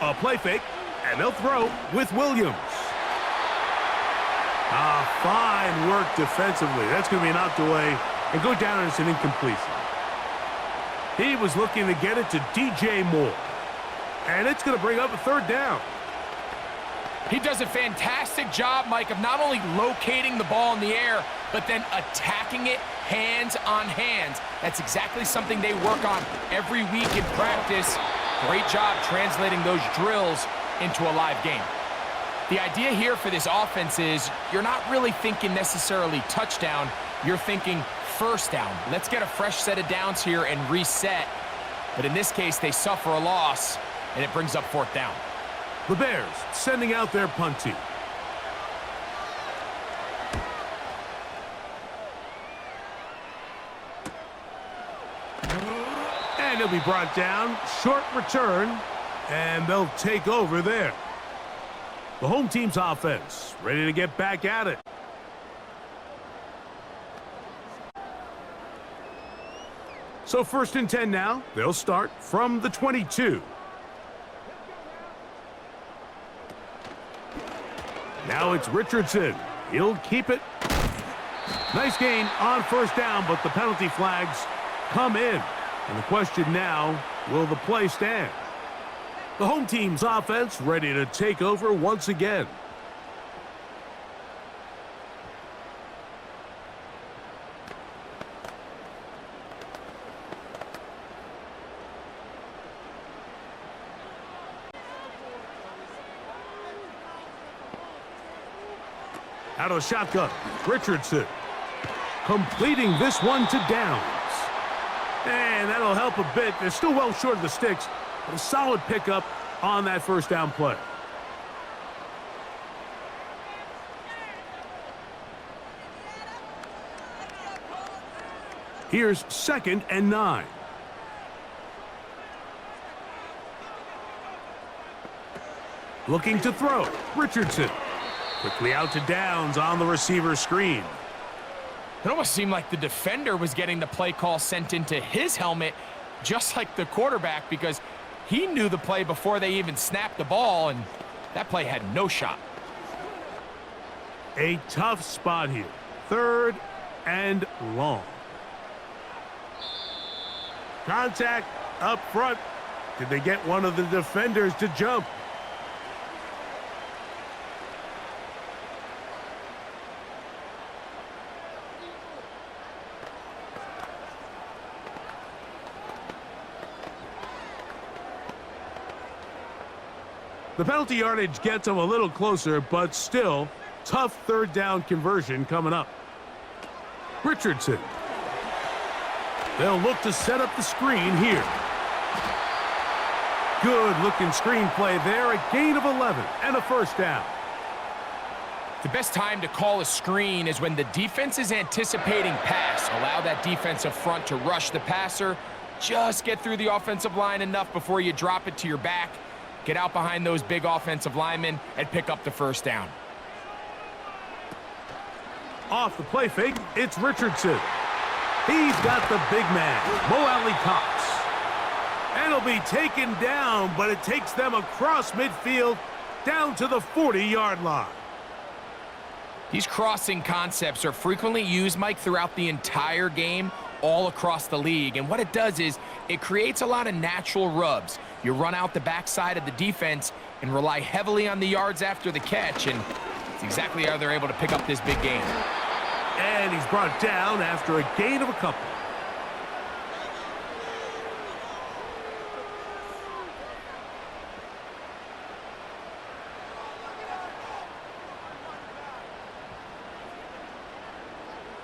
A play fake. And they'll throw with Williams. Fine work defensively. That's going to be knocked away and go down as an incompletion. He was looking to get it to DJ Moore. And it's going to bring up a 3rd down. He does a fantastic job, Mike, of not only locating the ball in the air, but then attacking it hands on hands. That's exactly something they work on every week in practice. Great job translating those drills into a live game. The idea here for this offense is you're not really thinking necessarily touchdown, you're thinking 1st down. Let's get a fresh set of downs here and reset. But in this case, they suffer a loss, and it brings up 4th down. The Bears sending out their punt team. And he'll be brought down. Short return. And they'll take over there. The home team's offense ready to get back at it. So 1st and 10 now. They'll start from the 22. Now it's Richardson. He'll keep it. Nice gain on 1st down, but the penalty flags come in. And the question now, will the play stand? The home team's offense ready to take over once again. Out of the shotgun, Richardson completing this one to Downs. And that'll help a bit. They're still well short of the sticks. A solid pickup on that 1st down play. Here's 2nd and 9. Looking to throw. Richardson. Quickly out to Downs on the receiver screen. It almost seemed like the defender was getting the play call sent into his helmet, just like the quarterback, because he knew the play before they even snapped the ball, and that play had no shot. A tough spot here. 3rd and long. Contact up front. Did they get one of the defenders to jump? The penalty yardage gets them a little closer, but still, tough third down conversion coming up. Richardson. They'll look to set up the screen here. Good-looking screenplay there, a gain of 11 and a first down. The best time to call a screen is when the defense is anticipating pass. Allow that defensive front to rush the passer. Just get through the offensive line enough before you drop it to your back. Get out behind those big offensive linemen and pick up the first down. Off the play fake, it's Richardson. He's got the big man, Mo Alley Cox. And he'll be taken down, but it takes them across midfield down to the 40-yard line. These crossing concepts are frequently used, Mike, throughout the entire game, all across the league. And what it does is it creates a lot of natural rubs. You run out the backside of the defense and rely heavily on the yards after the catch, and it's exactly how they're able to pick up this big game. And he's brought down after a gain of a couple.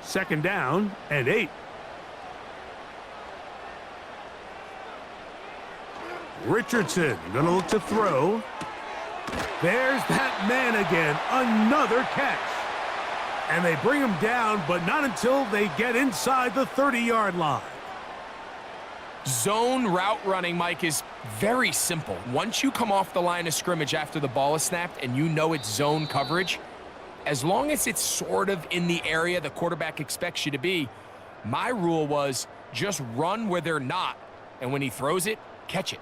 Second down and 8. Richardson going to look to throw. There's that man again. Another catch. And they bring him down, but not until they get inside the 30-yard line. Zone route running, Mike, is very simple. Once you come off the line of scrimmage after the ball is snapped and you know it's zone coverage, as long as it's sort of in the area the quarterback expects you to be, my rule was just run where they're not, and when he throws it, catch it.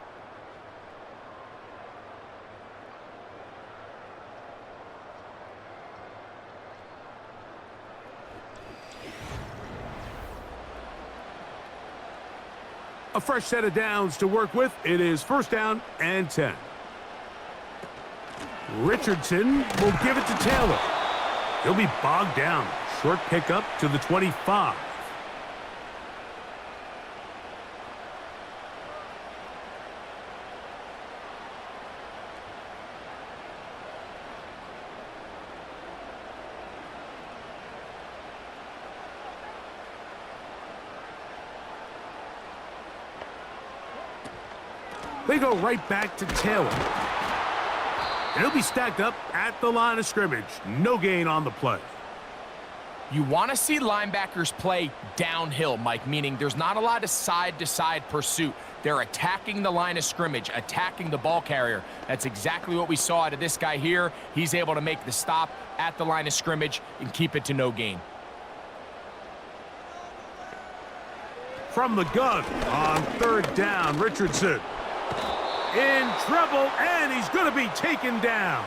A fresh set of downs to work with. It is first down and 10. Richardson will give it to Taylor. He'll be bogged down. Short pickup to the 25. They go right back to Taylor. And he'll be stacked up at the line of scrimmage. No gain on the play. You want to see linebackers play downhill, Mike, meaning there's not a lot of side-to-side pursuit. They're attacking the line of scrimmage, attacking the ball carrier. That's exactly what we saw out of this guy here. He's able to make the stop at the line of scrimmage and keep it to no gain. From the gun on third down, Richardson in trouble, and he's going to be taken down.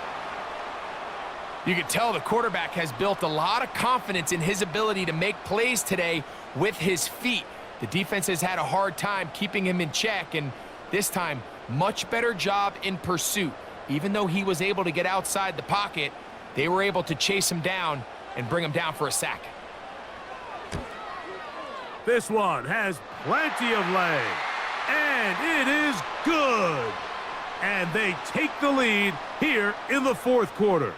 You can tell the quarterback has built a lot of confidence in his ability to make plays today with his feet. The defense has had a hard time keeping him in check, and this time, much better job in pursuit. Even though he was able to get outside the pocket, they were able to chase him down and bring him down for a sack. This one has plenty of leg. And it is good. And they take the lead here in the fourth quarter.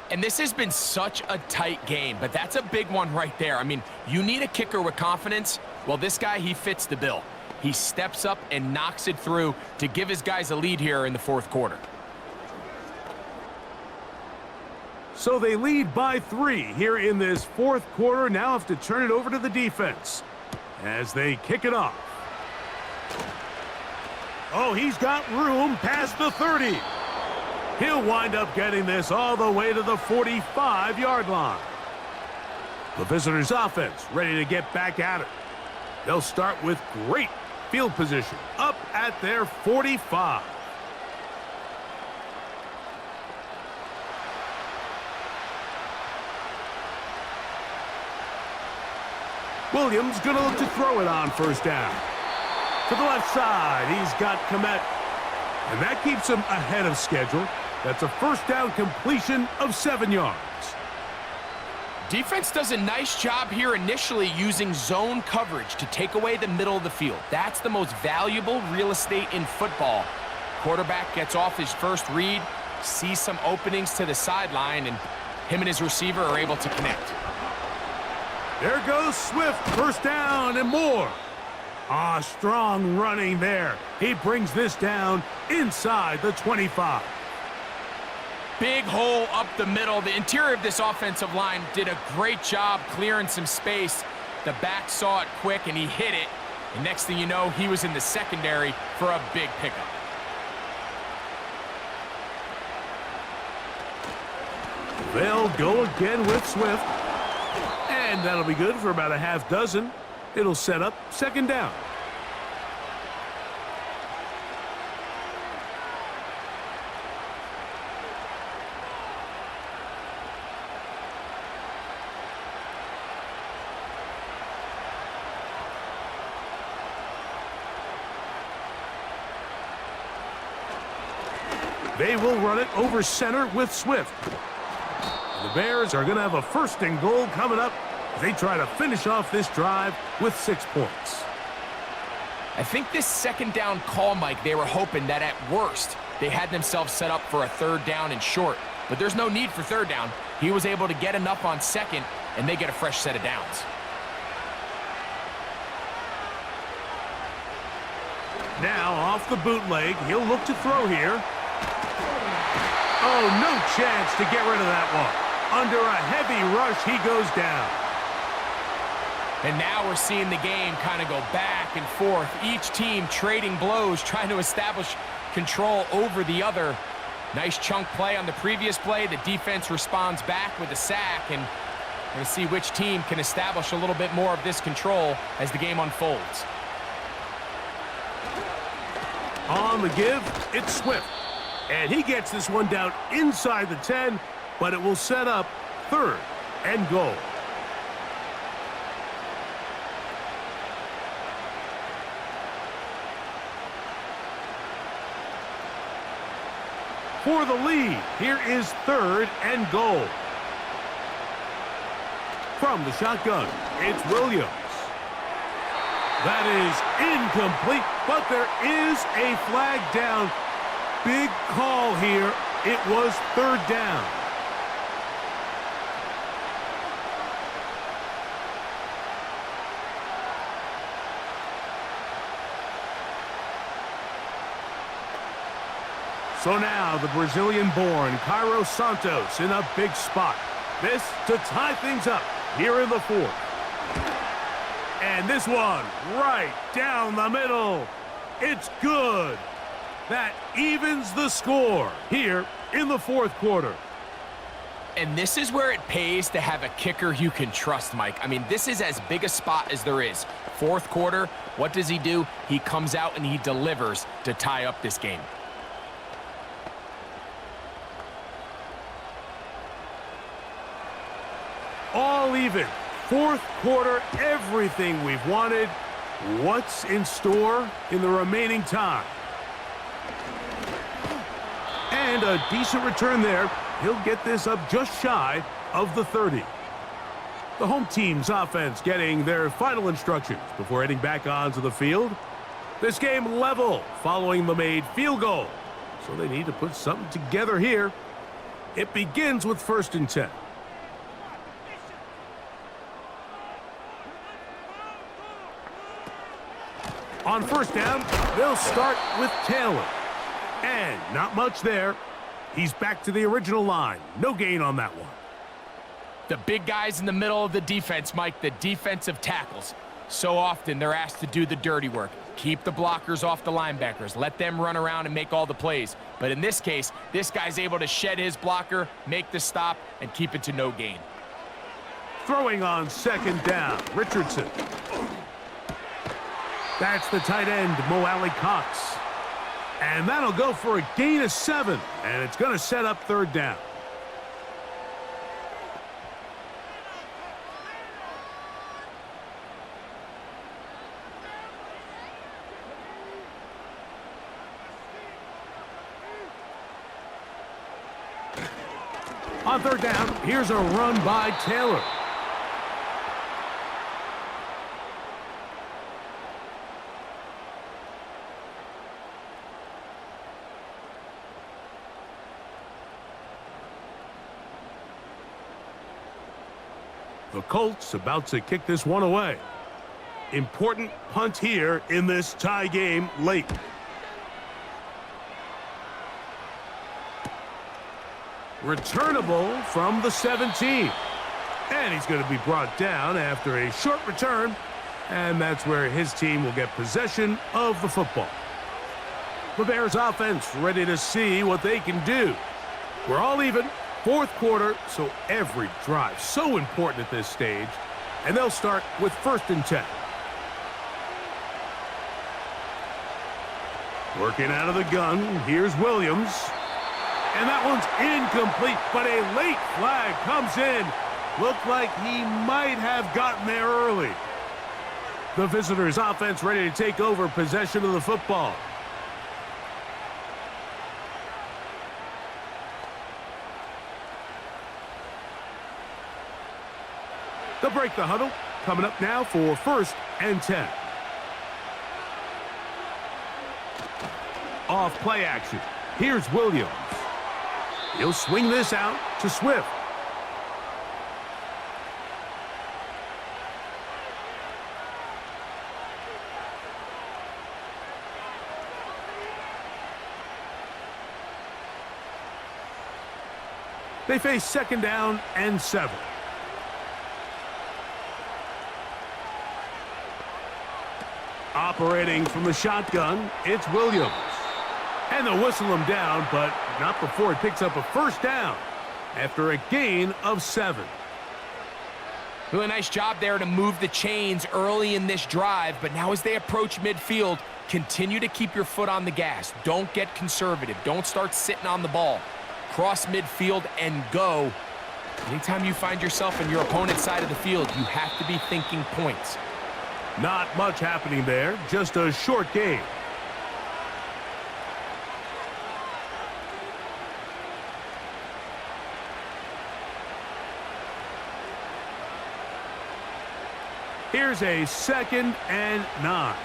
And this has been such a tight game, but that's a big one right there. I mean, you need a kicker with confidence. Well, this guy, he fits the bill. He steps up and knocks it through to give his guys a lead here in the fourth quarter. So they lead by 3 here in this fourth quarter. Now have to turn it over to the defense as they kick it off. Oh, he's got room past the 30. He'll wind up getting this all the way to the 45-yard line. The visitors' offense ready to get back at it. They'll start with great field position up at their 45. Williams going to look to throw it on first down. To the left side, he's got Komet. And that keeps him ahead of schedule. That's a first down completion of 7 yards. Defense does a nice job here initially using zone coverage to take away the middle of the field. That's the most valuable real estate in football. Quarterback gets off his first read, sees some openings to the sideline, and him and his receiver are able to connect. There goes Swift, first down and more. Ah, strong running there. He brings this down inside the 25. Big hole up the middle. The interior of this offensive line did a great job clearing some space. The back saw it quick, and he hit it. And next thing you know, he was in the secondary for a big pickup. They'll go again with Swift. And that'll be good for about a half dozen. It'll set up second down. They will run it over center with Swift. The Bears are going to have a first and goal coming up as they try to finish off this drive with 6 points. I think this second down call, Mike, they were hoping that at worst they had themselves set up for a third down and short. But there's no need for third down. He was able to get enough on second, and they get a fresh set of downs. Now off the bootleg, he'll look to throw here. Oh, no chance to get rid of that one. Under a heavy rush, he goes down. And now we're seeing the game kind of go back and forth. Each team trading blows, trying to establish control over the other. Nice chunk play on the previous play. The defense responds back with a sack, and we're going to see which team can establish a little bit more of this control as the game unfolds. On the give, it's Swift. And he gets this one down inside the 10, but it will set up third and goal. For the lead, here is third and goal. From the shotgun, it's Williams. That is incomplete, but there is a flag down. Big call here. It was third down. So now the Brazilian-born Cairo Santos in a big spot. This to tie things up here in the fourth. And this one right down the middle. It's good. That evens the score here in the fourth quarter. And this is where it pays to have a kicker you can trust, Mike. I mean, this is as big a spot as there is. Fourth quarter, what does he do? He comes out and he delivers to tie up this game. All even. Fourth quarter, everything we've wanted. What's in store in the remaining time? And a decent return there. He'll get this up just shy of the 30. The home team's offense getting their final instructions before heading back onto the field. This game level following the made field goal. So they need to put something together here. It begins with 1st and 10. On first down, they'll start with Taylor. And not much there. He's back to the original line. No gain on that one. The big guys in the middle of the defense, Mike, the defensive tackles. So often they're asked to do the dirty work. Keep the blockers off the linebackers. Let them run around and make all the plays. But in this case, this guy's able to shed his blocker, make the stop, and keep it to no gain. Throwing on second down, Richardson. That's the tight end, Mo Alley Cox. And that'll go for a gain of 7. And it's going to set up third down. On third down, here's a run by Taylor. The Colts about to kick this one away. Important punt here in this tie game late. Returnable from the 17. And he's going to be brought down after a short return. And that's where his team will get possession of the football. The Bears offense ready to see what they can do. We're all even, fourth quarter, so every drive so important at this stage. And they'll start with 1st and 10. Working out of the gun, here's Williams. And that one's incomplete, but a late flag comes in. Looked like he might have gotten there early. The visitors' offense ready to take over possession of the football. They'll break the huddle. Coming up now for 1st and 10. Off play action. Here's Williams. He'll swing this out to Swift. They face 2nd down and 7. Operating from the shotgun, it's Williams. And they'll whistle him down, but not before he picks up a 1st down after a gain of 7. Really nice job there to move the chains early in this drive, but now as they approach midfield, continue to keep your foot on the gas. Don't get conservative. Don't start sitting on the ball. Cross midfield and go. Anytime you find yourself on your opponent's side of the field, you have to be thinking points. Not much happening there, just a short game. Here's a 2nd and 9.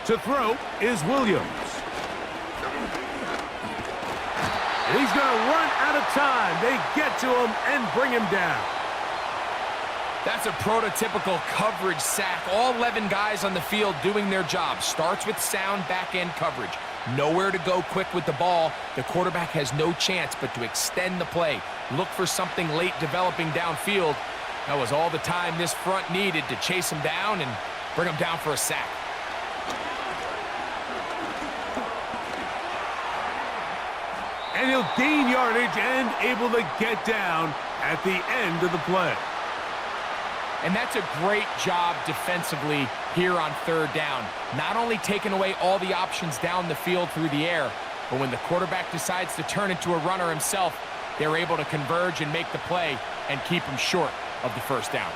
To throw is Williams. And he's going to run out of time. They get to him and bring him down. That's a prototypical coverage sack. All 11 guys on the field doing their job. Starts with sound back-end coverage. Nowhere to go quick with the ball. The quarterback has no chance but to extend the play. Look for something late developing downfield. That was all the time this front needed to chase him down and bring him down for a sack. And he'll gain yardage and able to get down at the end of the play. And that's a great job defensively here on 3rd down. Not only taking away all the options down the field through the air, but when the quarterback decides to turn into a runner himself, they're able to converge and make the play and keep him short of the 1st down.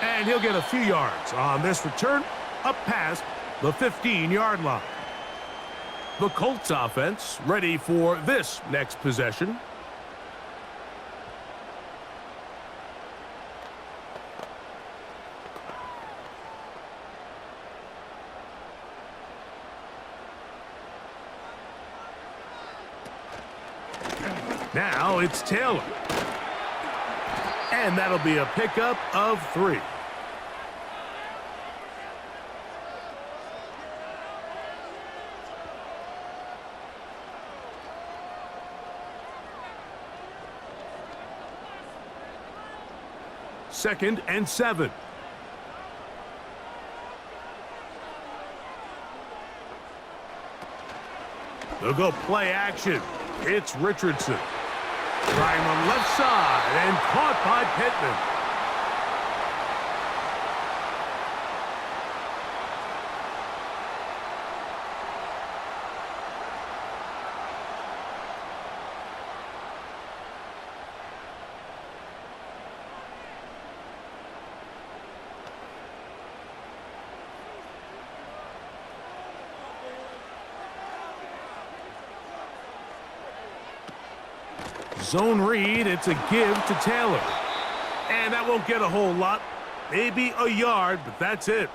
And he'll get a few yards on this return up past the 15-yard line. The Colts offense ready for this next possession. Now it's Taylor. And that'll be a pickup of 3. Second and 7. They'll go play action. It's Richardson. Trying on left side and caught by Pittman. Zone read, it's a give to Taylor. And that won't get a whole lot. Maybe a yard, but that's it.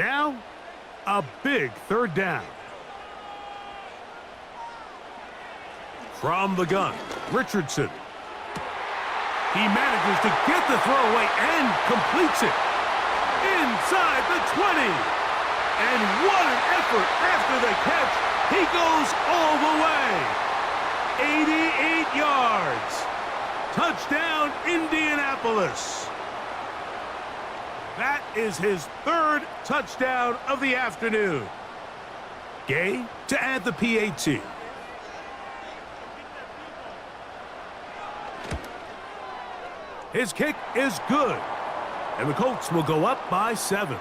Now, a big third down. From the gun, Richardson. He manages to get the throw away and completes it. Inside the 20. And what an effort after the catch. He goes all the way. 88 yards. Touchdown, Indianapolis. That is his third touchdown of the afternoon. Gay to add the PAT. His kick is good, and the Colts will go up by 7.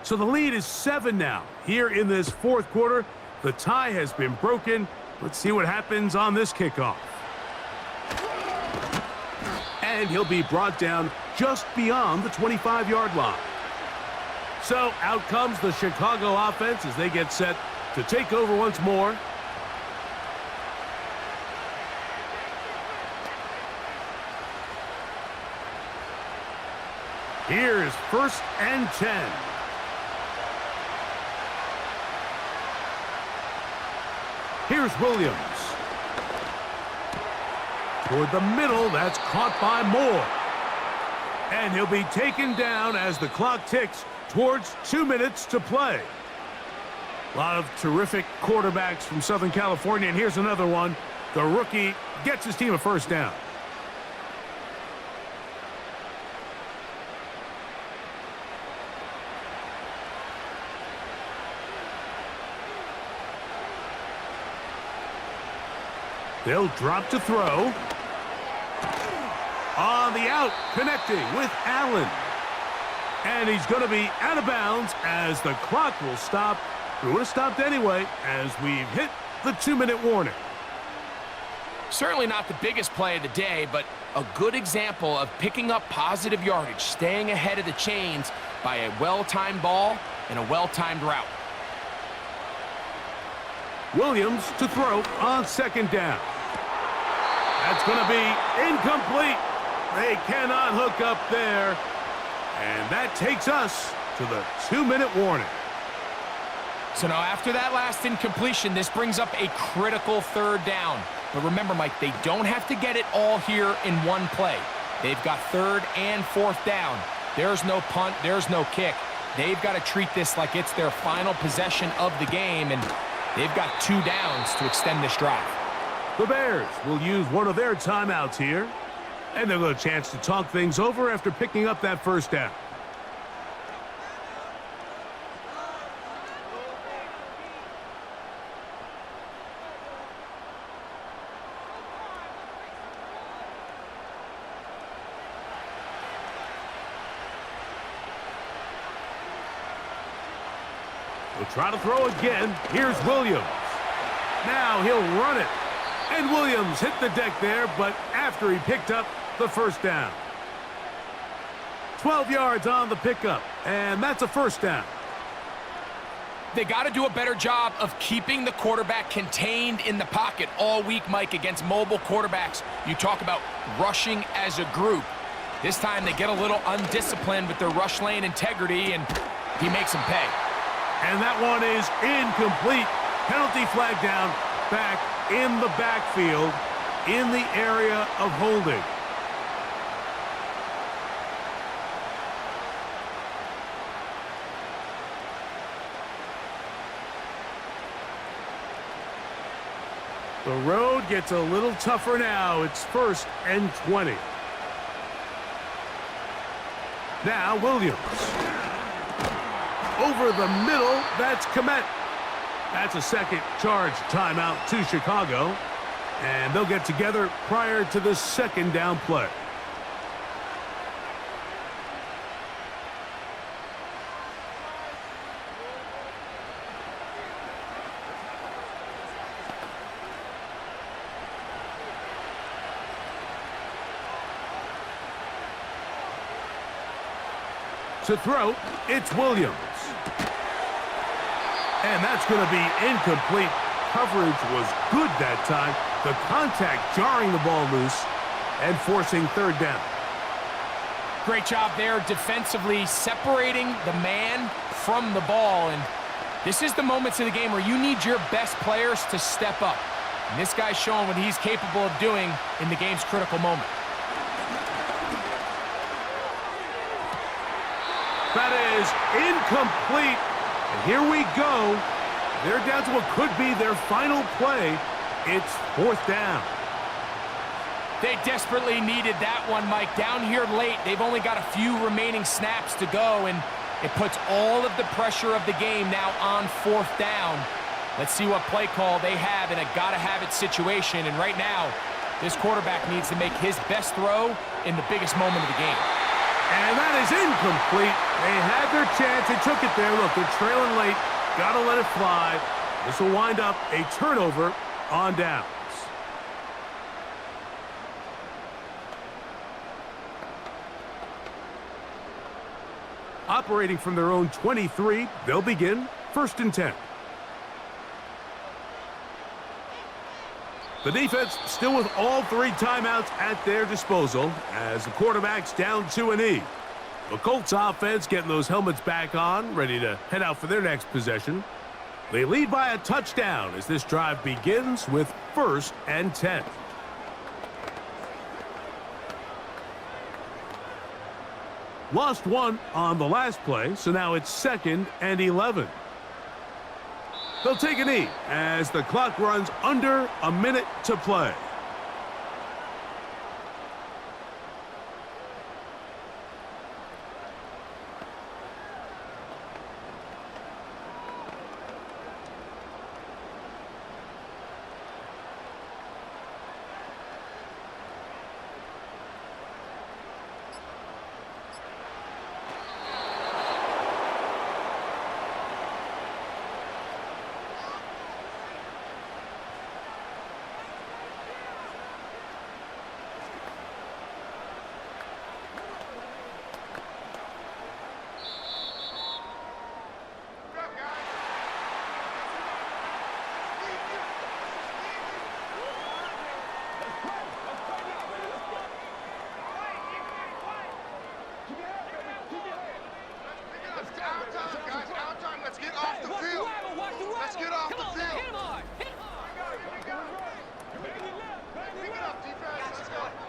So the lead is 7 now. Here in this fourth quarter, the tie has been broken. Let's see what happens on this kickoff. And he'll be brought down just beyond the 25-yard line. So out comes the Chicago offense as they get set to take over once more. Here's 1st and 10. Here's Williams. Toward the middle, that's caught by Moore. And he'll be taken down as the clock ticks towards 2 minutes to play. A lot of terrific quarterbacks from Southern California, and here's another one. The rookie gets his team a first down. They'll drop to throw. On the out, connecting with Allen. And he's going to be out of bounds as the clock will stop. It would have stopped anyway as we've hit the 2-minute warning. Certainly not the biggest play of the day, but a good example of picking up positive yardage, staying ahead of the chains by a well-timed ball and a well-timed route. Williams to throw on 2nd down. That's going to be incomplete. They cannot hook up there. And that takes us to the 2-minute warning. So now after that last incompletion, this brings up a critical 3rd down. But remember, Mike, they don't have to get it all here in one play. They've got 3rd and 4th down. There's no punt. There's no kick. They've got to treat this like it's their final possession of the game, and they've got 2 downs to extend this drive. The Bears will use one of their timeouts here, and they'll get a chance to talk things over after picking up that first down. He'll try to throw again. Here's Williams. Now he'll run it. And Williams hit the deck there, but after he picked up the first down. 12 yards on the pickup, and that's a first down. They got to do a better job of keeping the quarterback contained in the pocket all week, Mike, against mobile quarterbacks. You talk about rushing as a group. This time they get a little undisciplined with their rush lane integrity, and he makes them pay. And that one is incomplete. Penalty flag down, back in the backfield, in the area of holding. The road gets a little tougher now. It's 1st and 20. Now Williams. Over the middle, that's Komet. That's a second charge timeout to Chicago. And they'll get together prior to the 2nd down play. To throw, it's Williams. And that's going to be incomplete. Coverage was good that time. The contact jarring the ball loose and forcing third down. Great job there defensively, separating the man from the ball. And this is the moments of the game where you need your best players to step up. And this guy's showing what he's capable of doing in the game's critical moment. That is incomplete. And here we go. They're down to what could be their final play. It's fourth down. They desperately needed that one, Mike. Down here late, they've only got a few remaining snaps to go, and it puts all of the pressure of the game now on fourth down. Let's see what play call they have in a gotta-have-it situation. And right now, this quarterback needs to make his best throw in the biggest moment of the game. And that is incomplete. They had their chance. They took it there. Look, they're trailing late. Got to let it fly. This will wind up a turnover on downs. Operating from their own 23, they'll begin 1st and 10. The defense still with all 3 timeouts at their disposal as the quarterback's down to a knee. The Colts offense getting those helmets back on, ready to head out for their next possession. They lead by a touchdown as this drive begins with 1st and 10. Lost 1 on the last play, so now it's 2nd and 11. They'll take a knee as the clock runs under a minute to play.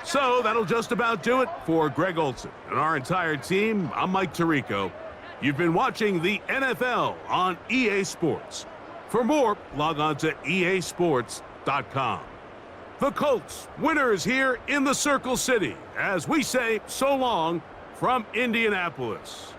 So that'll just about do it for Greg Olson and our entire team. I'm Mike Tirico. You've been watching the NFL on EA Sports. For more, log on to easports.com. The Colts, winners here in the Circle City, as we say so long from Indianapolis.